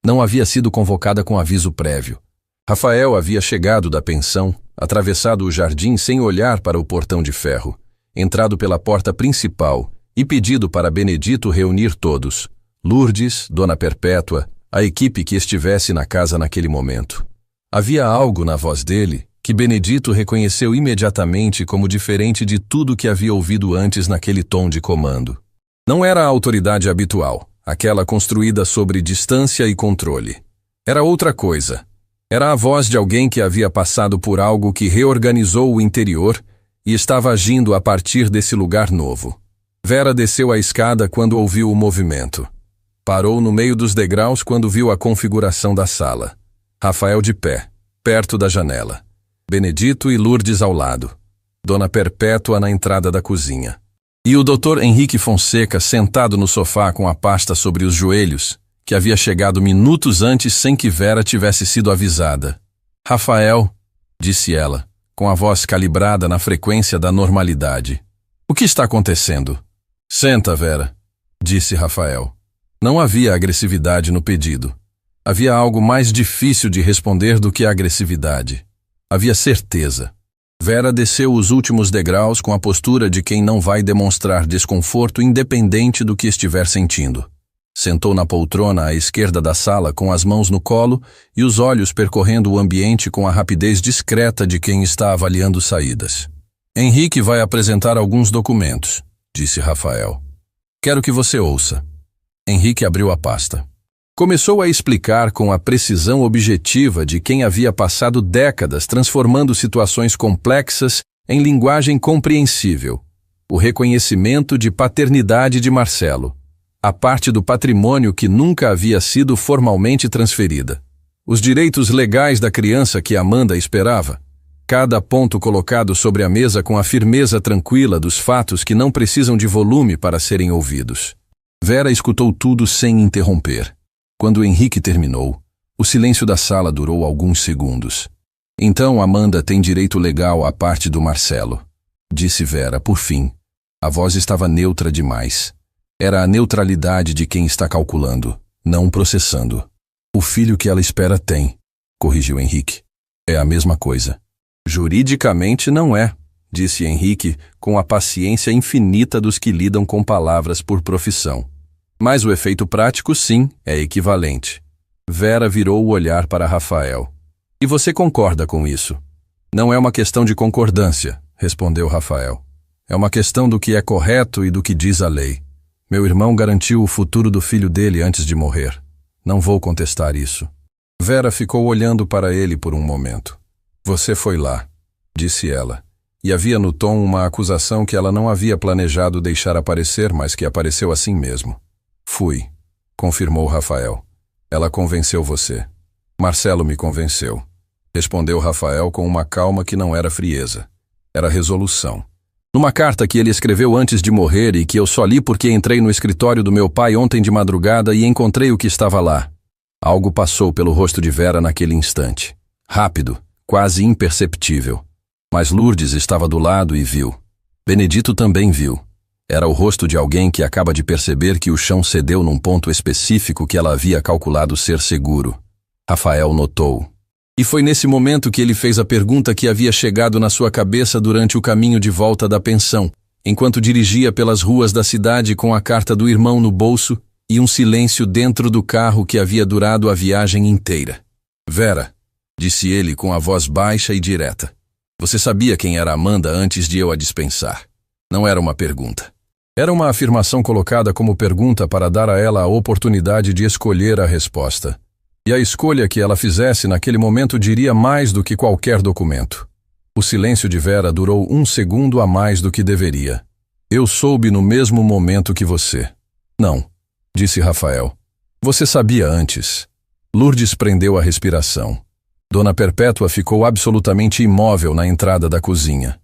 Não havia sido convocada com aviso prévio. Rafael havia chegado da pensão, atravessado o jardim sem olhar para o portão de ferro, entrado pela porta principal e pedido para Benedito reunir todos, Lourdes, Dona Perpétua, a equipe que estivesse na casa naquele momento. Havia algo na voz dele que Benedito reconheceu imediatamente como diferente de tudo que havia ouvido antes naquele tom de comando. Não era a autoridade habitual, aquela construída sobre distância e controle. Era outra coisa. Era a voz de alguém que havia passado por algo que reorganizou o interior e estava agindo a partir desse lugar novo. Vera desceu a escada quando ouviu o movimento. Parou no meio dos degraus quando viu a configuração da sala. Rafael de pé, perto da janela. Benedito e Lourdes ao lado. Dona Perpétua na entrada da cozinha. E o Dr. Henrique Fonseca sentado no sofá com a pasta sobre os joelhos, que havia chegado minutos antes sem que Vera tivesse sido avisada. Rafael, disse ela, com a voz calibrada na frequência da normalidade. O que está acontecendo? Senta, Vera, disse Rafael. Não havia agressividade no pedido. Havia algo mais difícil de responder do que a agressividade. Havia certeza. Vera desceu os últimos degraus com a postura de quem não vai demonstrar desconforto independente do que estiver sentindo. Sentou na poltrona à esquerda da sala com as mãos no colo e os olhos percorrendo o ambiente com a rapidez discreta de quem está avaliando saídas. Henrique vai apresentar alguns documentos, disse Rafael. Quero que você ouça. Henrique abriu a pasta. Começou a explicar com a precisão objetiva de quem havia passado décadas transformando situações complexas em linguagem compreensível. O reconhecimento de paternidade de Marcelo. A parte do patrimônio que nunca havia sido formalmente transferida. Os direitos legais da criança que Amanda esperava. Cada ponto colocado sobre a mesa com a firmeza tranquila dos fatos que não precisam de volume para serem ouvidos. Vera escutou tudo sem interromper. Quando Henrique terminou, o silêncio da sala durou alguns segundos. Então Amanda tem direito legal à parte do Marcelo, disse Vera, por fim. A voz estava neutra demais. Era a neutralidade de quem está calculando, não processando. O filho que ela espera tem, corrigiu Henrique. É a mesma coisa. Juridicamente não é, disse Henrique com a paciência infinita dos que lidam com palavras por profissão. Mas o efeito prático, sim, é equivalente. Vera virou o olhar para Rafael. E você concorda com isso? Não é uma questão de concordância, respondeu Rafael. É uma questão do que é correto e do que diz a lei. Meu irmão garantiu o futuro do filho dele antes de morrer. Não vou contestar isso. Vera ficou olhando para ele por um momento. Você foi lá, disse ela. E havia no tom uma acusação que ela não havia planejado deixar aparecer, mas que apareceu assim mesmo. Fui, confirmou Rafael. Ela convenceu você. Marcelo me convenceu. Respondeu Rafael com uma calma que não era frieza. Era resolução. Numa carta que ele escreveu antes de morrer e que eu só li porque entrei no escritório do meu pai ontem de madrugada e encontrei o que estava lá. Algo passou pelo rosto de Vera naquele instante. Rápido, quase imperceptível. Mas Lourdes estava do lado e viu. Benedito também viu. Era o rosto de alguém que acaba de perceber que o chão cedeu num ponto específico que ela havia calculado ser seguro. Rafael notou. E foi nesse momento que ele fez a pergunta que havia chegado na sua cabeça durante o caminho de volta da pensão, enquanto dirigia pelas ruas da cidade com a carta do irmão no bolso e um silêncio dentro do carro que havia durado a viagem inteira. Vera, disse ele com a voz baixa e direta. Você sabia quem era Amanda antes de eu a dispensar. Não era uma pergunta. Era uma afirmação colocada como pergunta para dar a ela a oportunidade de escolher a resposta. E a escolha que ela fizesse naquele momento diria mais do que qualquer documento. O silêncio de Vera durou 1 segundo a mais do que deveria. Eu soube no mesmo momento que você. Não, disse Rafael. Você sabia antes. Lourdes prendeu a respiração. Dona Perpétua ficou absolutamente imóvel na entrada da cozinha.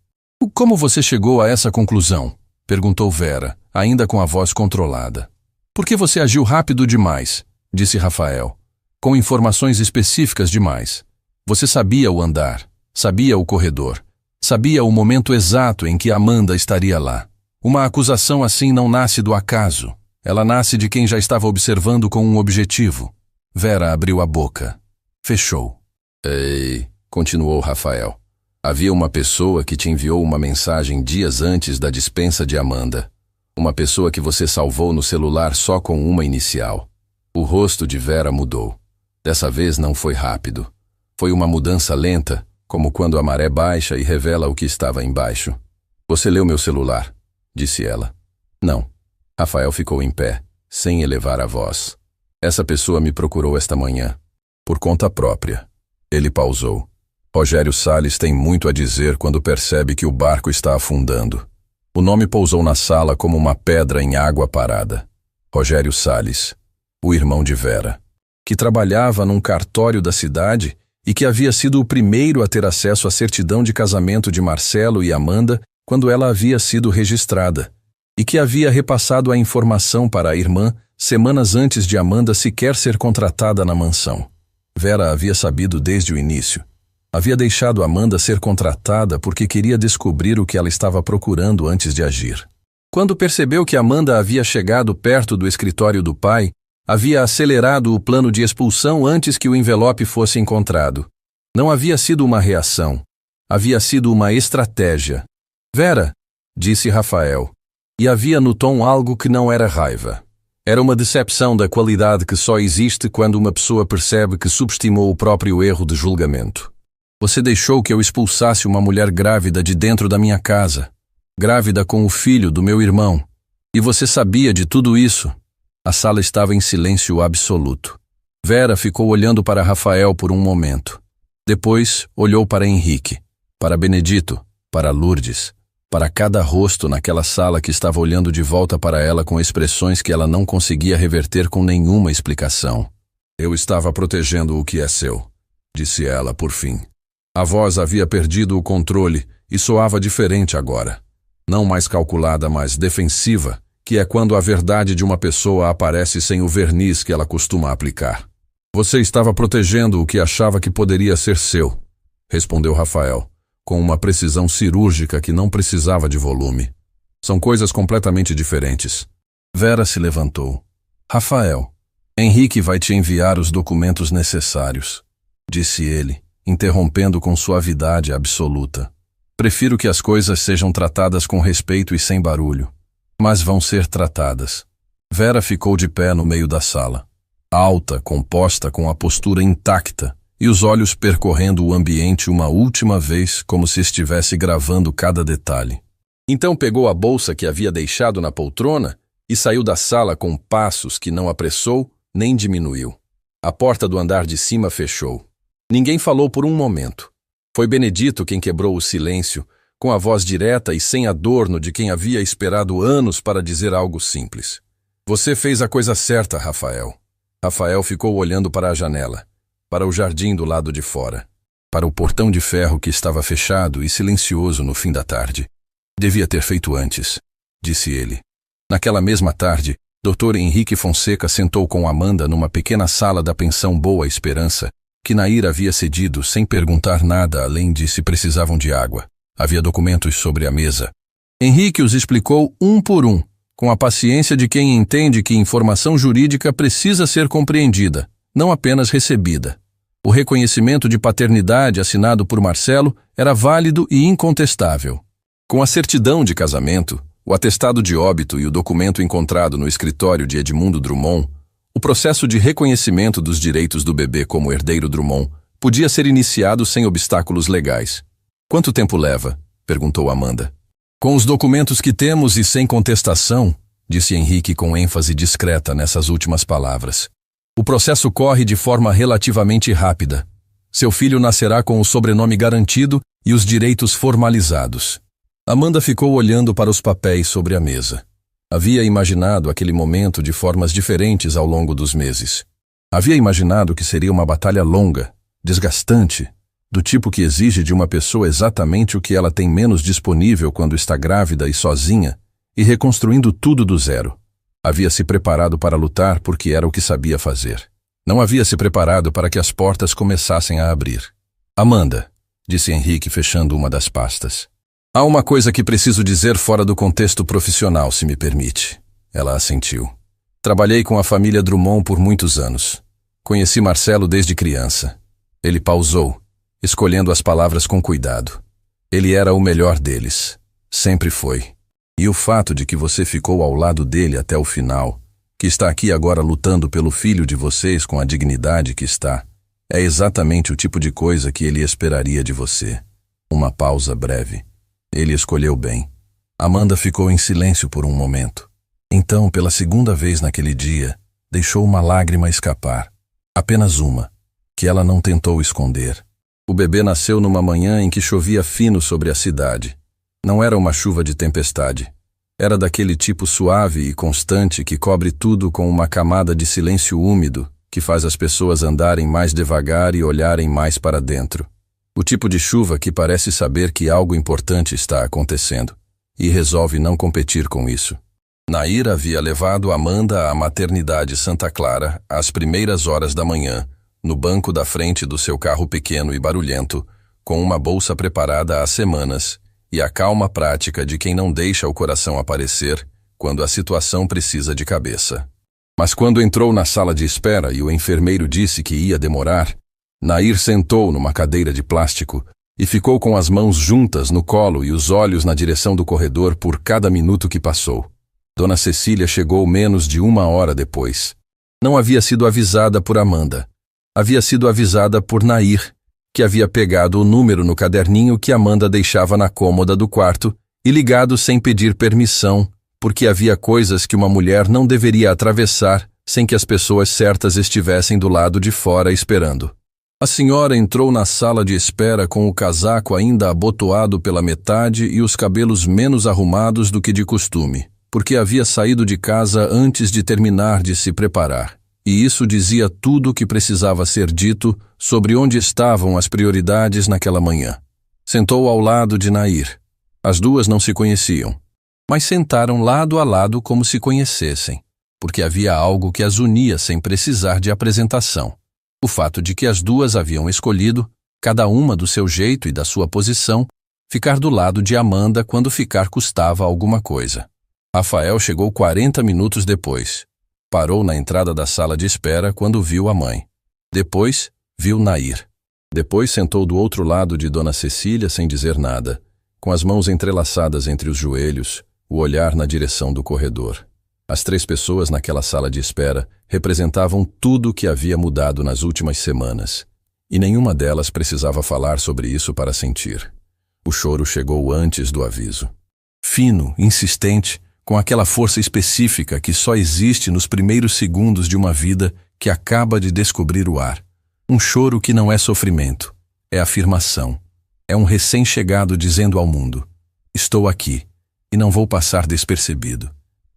Como você chegou a essa conclusão? Perguntou Vera, ainda com a voz controlada. Por que você agiu rápido demais? Disse Rafael. Com informações específicas demais. Você sabia o andar, sabia o corredor, sabia o momento exato em que Amanda estaria lá. Uma acusação assim não nasce do acaso. Ela nasce de quem já estava observando com um objetivo. Vera abriu a boca. Fechou. Ei, continuou Rafael. Havia uma pessoa que te enviou uma mensagem dias antes da dispensa de Amanda. Uma pessoa que você salvou no celular só com uma inicial. O rosto de Vera mudou. Dessa vez não foi rápido. Foi uma mudança lenta, como quando a maré baixa e revela o que estava embaixo. Você leu meu celular, disse ela. Não. Rafael ficou em pé, sem elevar a voz. Essa pessoa me procurou esta manhã, por conta própria. Ele pausou. Rogério Salles tem muito a dizer quando percebe que o barco está afundando. O nome pousou na sala como uma pedra em água parada. Rogério Salles, o irmão de Vera, que trabalhava num cartório da cidade e que havia sido o primeiro a ter acesso à certidão de casamento de Marcelo e Amanda quando ela havia sido registrada, e que havia repassado a informação para a irmã semanas antes de Amanda sequer ser contratada na mansão. Vera havia sabido desde o início. Havia deixado Amanda ser contratada porque queria descobrir o que ela estava procurando antes de agir. Quando percebeu que Amanda havia chegado perto do escritório do pai, havia acelerado o plano de expulsão antes que o envelope fosse encontrado. Não havia sido uma reação. Havia sido uma estratégia. Vera, disse Rafael. E havia no tom algo que não era raiva. Era uma decepção da qualidade que só existe quando uma pessoa percebe que subestimou o próprio erro de julgamento. Você deixou que eu expulsasse uma mulher grávida de dentro da minha casa. Grávida com o filho do meu irmão. E você sabia de tudo isso? A sala estava em silêncio absoluto. Vera ficou olhando para Rafael por um momento. Depois, olhou para Henrique, para Benedito, para Lourdes, para cada rosto naquela sala que estava olhando de volta para ela com expressões que ela não conseguia reverter com nenhuma explicação. Eu estava protegendo o que é seu, disse ela por fim. A voz havia perdido o controle e soava diferente agora. Não mais calculada, mas defensiva, que é quando a verdade de uma pessoa aparece sem o verniz que ela costuma aplicar. Você estava protegendo o que achava que poderia ser seu, respondeu Rafael, com uma precisão cirúrgica que não precisava de volume. São coisas completamente diferentes. Vera se levantou. Rafael, Henrique vai te enviar os documentos necessários, disse ele, interrompendo com suavidade absoluta. Prefiro que as coisas sejam tratadas com respeito e sem barulho. Mas vão ser tratadas. Vera ficou de pé no meio da sala. Alta, composta, com a postura intacta, e os olhos percorrendo o ambiente uma última vez, como se estivesse gravando cada detalhe. Então pegou a bolsa que havia deixado na poltrona e saiu da sala com passos que não apressou nem diminuiu. A porta do andar de cima fechou. Ninguém falou por um momento. Foi Benedito quem quebrou o silêncio, com a voz direta e sem adorno de quem havia esperado anos para dizer algo simples. Você fez a coisa certa, Rafael. Rafael ficou olhando para a janela, para o jardim do lado de fora, para o portão de ferro que estava fechado e silencioso no fim da tarde. Devia ter feito antes, disse ele. Naquela mesma tarde, Dr. Henrique Fonseca sentou com Amanda numa pequena sala da pensão Boa Esperança, que Nair havia cedido sem perguntar nada além de se precisavam de água. Havia documentos sobre a mesa. Henrique os explicou um por um, com a paciência de quem entende que informação jurídica precisa ser compreendida, não apenas recebida. O reconhecimento de paternidade assinado por Marcelo era válido e incontestável. Com a certidão de casamento, o atestado de óbito e o documento encontrado no escritório de Edmundo Drummond, o processo de reconhecimento dos direitos do bebê como herdeiro Drummond podia ser iniciado sem obstáculos legais. Quanto tempo leva? Perguntou Amanda. Com os documentos que temos e sem contestação, disse Henrique com ênfase discreta nessas últimas palavras. O processo corre de forma relativamente rápida. Seu filho nascerá com o sobrenome garantido e os direitos formalizados. Amanda ficou olhando para os papéis sobre a mesa. Havia imaginado aquele momento de formas diferentes ao longo dos meses. Havia imaginado que seria uma batalha longa, desgastante, do tipo que exige de uma pessoa exatamente o que ela tem menos disponível quando está grávida e sozinha, e reconstruindo tudo do zero. Havia se preparado para lutar porque era o que sabia fazer. Não havia se preparado para que as portas começassem a abrir. Amanda, disse Henrique fechando uma das pastas. Há uma coisa que preciso dizer fora do contexto profissional, se me permite. Ela assentiu. Trabalhei com a família Drummond por muitos anos. Conheci Marcelo desde criança. Ele pausou, escolhendo as palavras com cuidado. Ele era o melhor deles. Sempre foi. E o fato de que você ficou ao lado dele até o final, que está aqui agora lutando pelo filho de vocês com a dignidade que está, é exatamente o tipo de coisa que ele esperaria de você. Uma pausa breve. Ele escolheu bem. Amanda ficou em silêncio por um momento. Então, pela segunda vez naquele dia, deixou uma lágrima escapar. Apenas uma, que ela não tentou esconder. O bebê nasceu numa manhã em que chovia fino sobre a cidade. Não era uma chuva de tempestade. Era daquele tipo suave e constante que cobre tudo com uma camada de silêncio úmido que faz as pessoas andarem mais devagar e olharem mais para dentro. O tipo de chuva que parece saber que algo importante está acontecendo e resolve não competir com isso. Nair havia levado Amanda à maternidade Santa Clara às primeiras horas da manhã, no banco da frente do seu carro pequeno e barulhento, com uma bolsa preparada há semanas e a calma prática de quem não deixa o coração aparecer quando a situação precisa de cabeça. Mas quando entrou na sala de espera e o enfermeiro disse que ia demorar, Nair sentou numa cadeira de plástico e ficou com as mãos juntas no colo e os olhos na direção do corredor por cada minuto que passou. Dona Cecília chegou menos de 1 hora depois. Não havia sido avisada por Amanda. Havia sido avisada por Nair, que havia pegado o número no caderninho que Amanda deixava na cômoda do quarto e ligado sem pedir permissão, porque havia coisas que uma mulher não deveria atravessar sem que as pessoas certas estivessem do lado de fora esperando. A senhora entrou na sala de espera com o casaco ainda abotoado pela metade e os cabelos menos arrumados do que de costume, porque havia saído de casa antes de terminar de se preparar. E isso dizia tudo o que precisava ser dito sobre onde estavam as prioridades naquela manhã. Sentou ao lado de Nair. As duas não se conheciam, mas sentaram lado a lado como se conhecessem, porque havia algo que as unia sem precisar de apresentação. O fato de que as duas haviam escolhido, cada uma do seu jeito e da sua posição, ficar do lado de Amanda quando ficar custava alguma coisa. Rafael chegou 40 minutos depois. Parou na entrada da sala de espera quando viu a mãe. Depois, viu Nair. Depois sentou do outro lado de Dona Cecília sem dizer nada, com as mãos entrelaçadas entre os joelhos, o olhar na direção do corredor. As 3 pessoas naquela sala de espera representavam tudo o que havia mudado nas últimas semanas, e nenhuma delas precisava falar sobre isso para sentir. O choro chegou antes do aviso. Fino, insistente, com aquela força específica que só existe nos primeiros segundos de uma vida que acaba de descobrir o ar. Um choro que não é sofrimento, é afirmação. É um recém-chegado dizendo ao mundo: estou aqui, e não vou passar despercebido.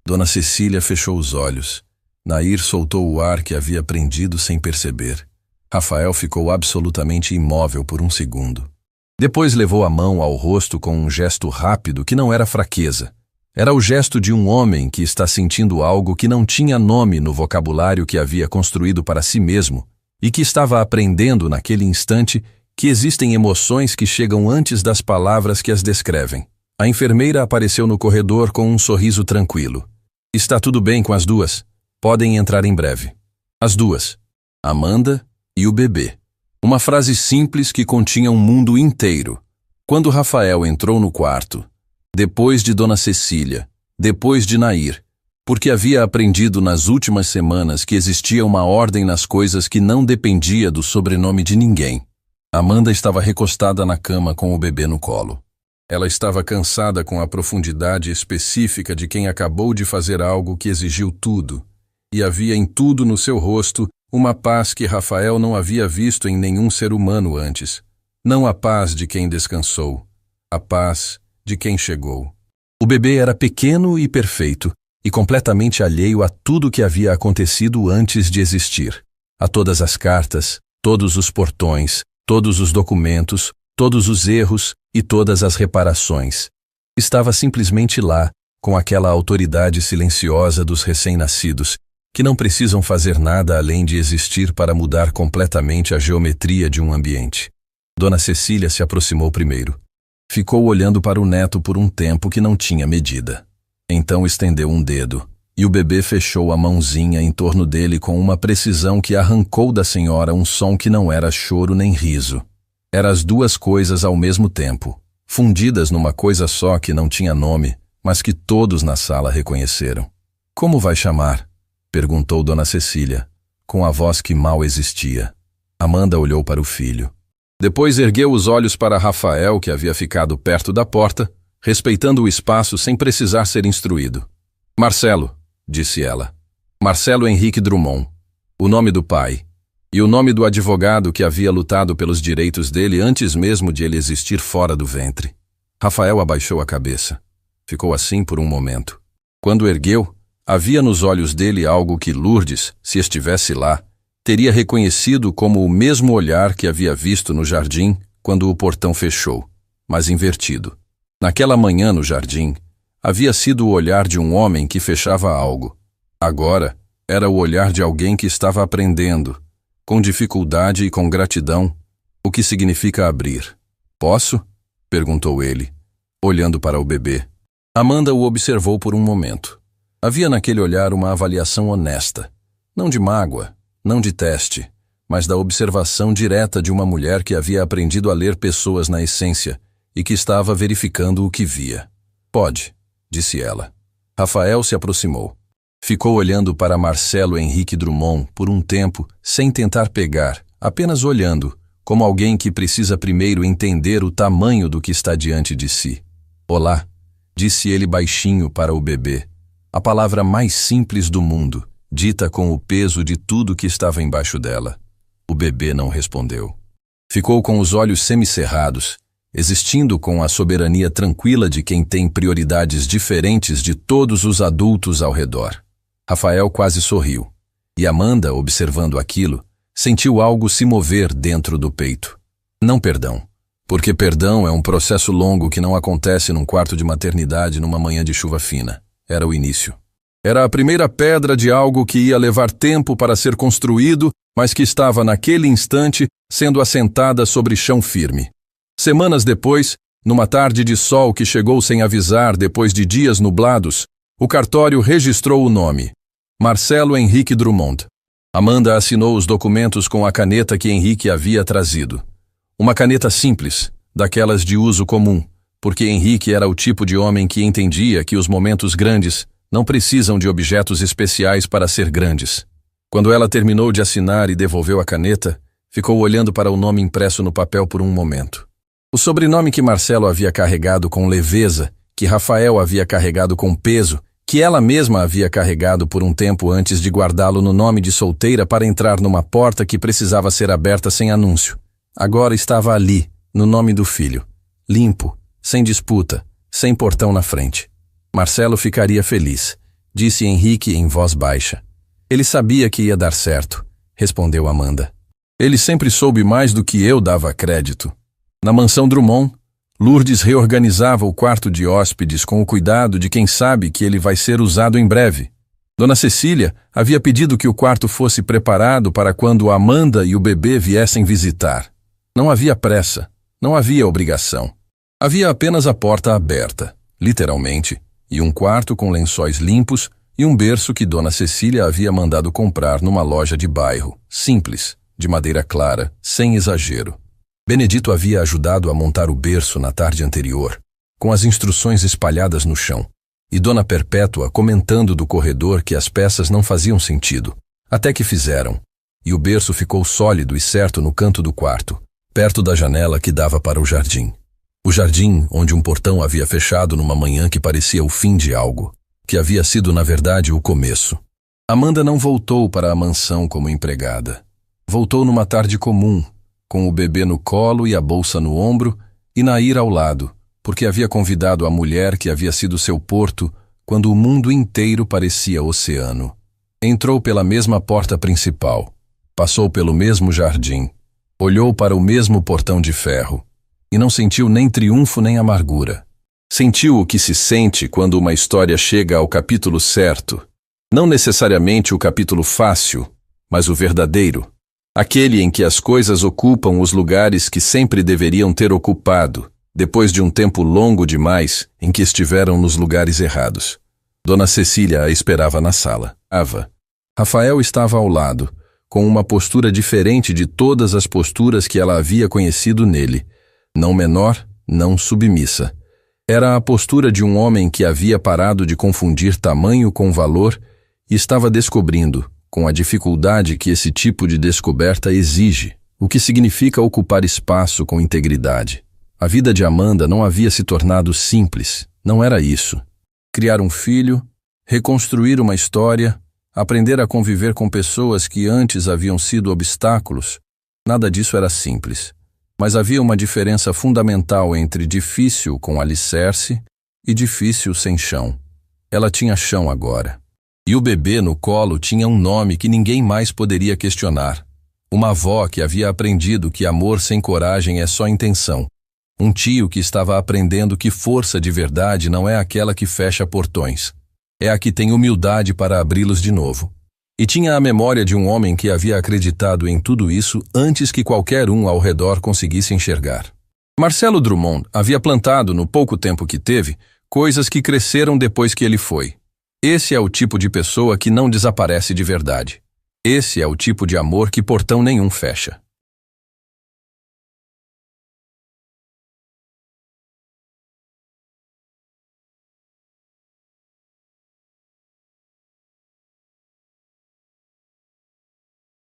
Dona Cecília fechou os olhos. Nair soltou o ar que havia prendido sem perceber. Rafael ficou absolutamente imóvel por um segundo. Depois levou a mão ao rosto com um gesto rápido que não era fraqueza. Era o gesto de um homem que está sentindo algo que não tinha nome no vocabulário que havia construído para si mesmo e que estava aprendendo naquele instante que existem emoções que chegam antes das palavras que as descrevem. A enfermeira apareceu no corredor com um sorriso tranquilo. Está tudo bem com as duas. Podem entrar em breve. As duas. Amanda e o bebê. Uma frase simples que continha um mundo inteiro. Quando Rafael entrou no quarto, depois de Dona Cecília, depois de Nair, porque havia aprendido nas últimas semanas que existia uma ordem nas coisas que não dependia do sobrenome de ninguém. Amanda estava recostada na cama com o bebê no colo. Ela estava cansada com a profundidade específica de quem acabou de fazer algo que exigiu tudo, e havia em tudo no seu rosto uma paz que Rafael não havia visto em nenhum ser humano antes. Não a paz de quem descansou, a paz de quem chegou. O bebê era pequeno e perfeito, e completamente alheio a tudo que havia acontecido antes de existir. A todas as cartas, todos os portões, todos os documentos, todos os erros e todas as reparações. Estava simplesmente lá, com aquela autoridade silenciosa dos recém-nascidos, que não precisam fazer nada além de existir para mudar completamente a geometria de um ambiente. Dona Cecília se aproximou primeiro. Ficou olhando para o neto por um tempo que não tinha medida. Então estendeu um dedo, e o bebê fechou a mãozinha em torno dele com uma precisão que arrancou da senhora um som que não era choro nem riso. Eram as duas coisas ao mesmo tempo, fundidas numa coisa só que não tinha nome, mas que todos na sala reconheceram. Como vai chamar? Perguntou Dona Cecília, com a voz que mal existia. Amanda olhou para o filho. Depois ergueu os olhos para Rafael, que havia ficado perto da porta, respeitando o espaço sem precisar ser instruído. Marcelo, disse ela. Marcelo Henrique Drummond. O nome do pai. E o nome do advogado que havia lutado pelos direitos dele antes mesmo de ele existir fora do ventre. Rafael abaixou a cabeça. Ficou assim por um momento. Quando ergueu, havia nos olhos dele algo que Lourdes, se estivesse lá, teria reconhecido como o mesmo olhar que havia visto no jardim quando o portão fechou, mas invertido. Naquela manhã no jardim, havia sido o olhar de um homem que fechava algo. Agora, era o olhar de alguém que estava aprendendo, com dificuldade e com gratidão, o que significa abrir. Posso? Perguntou ele. olhando para o bebê. Amanda o observou por um momento. Havia naquele olhar uma avaliação honesta. Não de mágoa, não de teste, mas da observação direta de uma mulher que havia aprendido a ler pessoas na essência e que estava verificando o que via. Pode, disse ela. Rafael se aproximou. Ficou olhando para Marcelo Henrique Drummond por um tempo, sem tentar pegar, apenas olhando, como alguém que precisa primeiro entender o tamanho do que está diante de si. Olá, disse ele baixinho para o bebê. A palavra mais simples do mundo, dita com o peso de tudo que estava embaixo dela. O bebê não respondeu. Ficou com os olhos semicerrados, existindo com a soberania tranquila de quem tem prioridades diferentes de todos os adultos ao redor. Rafael quase sorriu, e Amanda, observando aquilo, sentiu algo se mover dentro do peito. Não perdão, porque perdão é um processo longo que não acontece num quarto de maternidade numa manhã de chuva fina. Era o início. Era a primeira pedra de algo que ia levar tempo para ser construído, mas que estava naquele instante sendo assentada sobre chão firme. Semanas depois, numa tarde de sol que chegou sem avisar depois de dias nublados, o cartório registrou o nome: Marcelo Henrique Drummond. Amanda assinou os documentos com a caneta que Henrique havia trazido. Uma caneta simples, daquelas de uso comum, porque Henrique era o tipo de homem que entendia que os momentos grandes não precisam de objetos especiais para ser grandes. Quando ela terminou de assinar e devolveu a caneta, ficou olhando para o nome impresso no papel por um momento. O sobrenome que Marcelo havia carregado com leveza, que Rafael havia carregado com peso, que ela mesma havia carregado por um tempo antes de guardá-lo no nome de solteira para entrar numa porta que precisava ser aberta sem anúncio. Agora estava ali, no nome do filho. Limpo, sem disputa, sem portão na frente. Marcelo ficaria feliz, disse Henrique em voz baixa. Ele sabia que ia dar certo, respondeu Amanda. Ele sempre soube mais do que eu dava crédito. Na mansão Drummond, Lourdes reorganizava o quarto de hóspedes com o cuidado de quem sabe que ele vai ser usado em breve. Dona Cecília havia pedido que o quarto fosse preparado para quando Amanda e o bebê viessem visitar. Não havia pressa, não havia obrigação. Havia apenas a porta aberta, literalmente, e um quarto com lençóis limpos e um berço que Dona Cecília havia mandado comprar numa loja de bairro, simples, de madeira clara, sem exagero. Benedito havia ajudado a montar o berço na tarde anterior, com as instruções espalhadas no chão, e Dona Perpétua comentando do corredor que as peças não faziam sentido, até que fizeram, e o berço ficou sólido e certo no canto do quarto, perto da janela que dava para o jardim. O jardim onde um portão havia fechado numa manhã que parecia o fim de algo, que havia sido na verdade o começo. Amanda não voltou para a mansão como empregada. Voltou numa tarde comum, com o bebê no colo e a bolsa no ombro, e Nair ao lado, porque havia convidado a mulher que havia sido seu porto quando o mundo inteiro parecia oceano. Entrou pela mesma porta principal, passou pelo mesmo jardim, olhou para o mesmo portão de ferro, e não sentiu nem triunfo nem amargura. Sentiu o que se sente quando uma história chega ao capítulo certo, não necessariamente o capítulo fácil, mas o verdadeiro. Aquele em que as coisas ocupam os lugares que sempre deveriam ter ocupado, depois de um tempo longo demais em que estiveram nos lugares errados. Dona Cecília a esperava na sala. Rafael estava ao lado, com uma postura diferente de todas as posturas que ela havia conhecido nele. Não menor, não submissa. Era a postura de um homem que havia parado de confundir tamanho com valor e estava descobrindo, com a dificuldade que esse tipo de descoberta exige, o que significa ocupar espaço com integridade. A vida de Amanda não havia se tornado simples, não era isso. Criar um filho, reconstruir uma história, aprender a conviver com pessoas que antes haviam sido obstáculos, nada disso era simples. Mas havia uma diferença fundamental entre difícil com alicerce e difícil sem chão. Ela tinha chão agora. E o bebê no colo tinha um nome que ninguém mais poderia questionar. Uma avó que havia aprendido que amor sem coragem é só intenção. Um tio que estava aprendendo que força de verdade não é aquela que fecha portões. É a que tem humildade para abri-los de novo. E tinha a memória de um homem que havia acreditado em tudo isso antes que qualquer um ao redor conseguisse enxergar. Marcelo Drummond havia plantado, no pouco tempo que teve, coisas que cresceram depois que ele foi. Esse é o tipo de pessoa que não desaparece de verdade. Esse é o tipo de amor que portão nenhum fecha.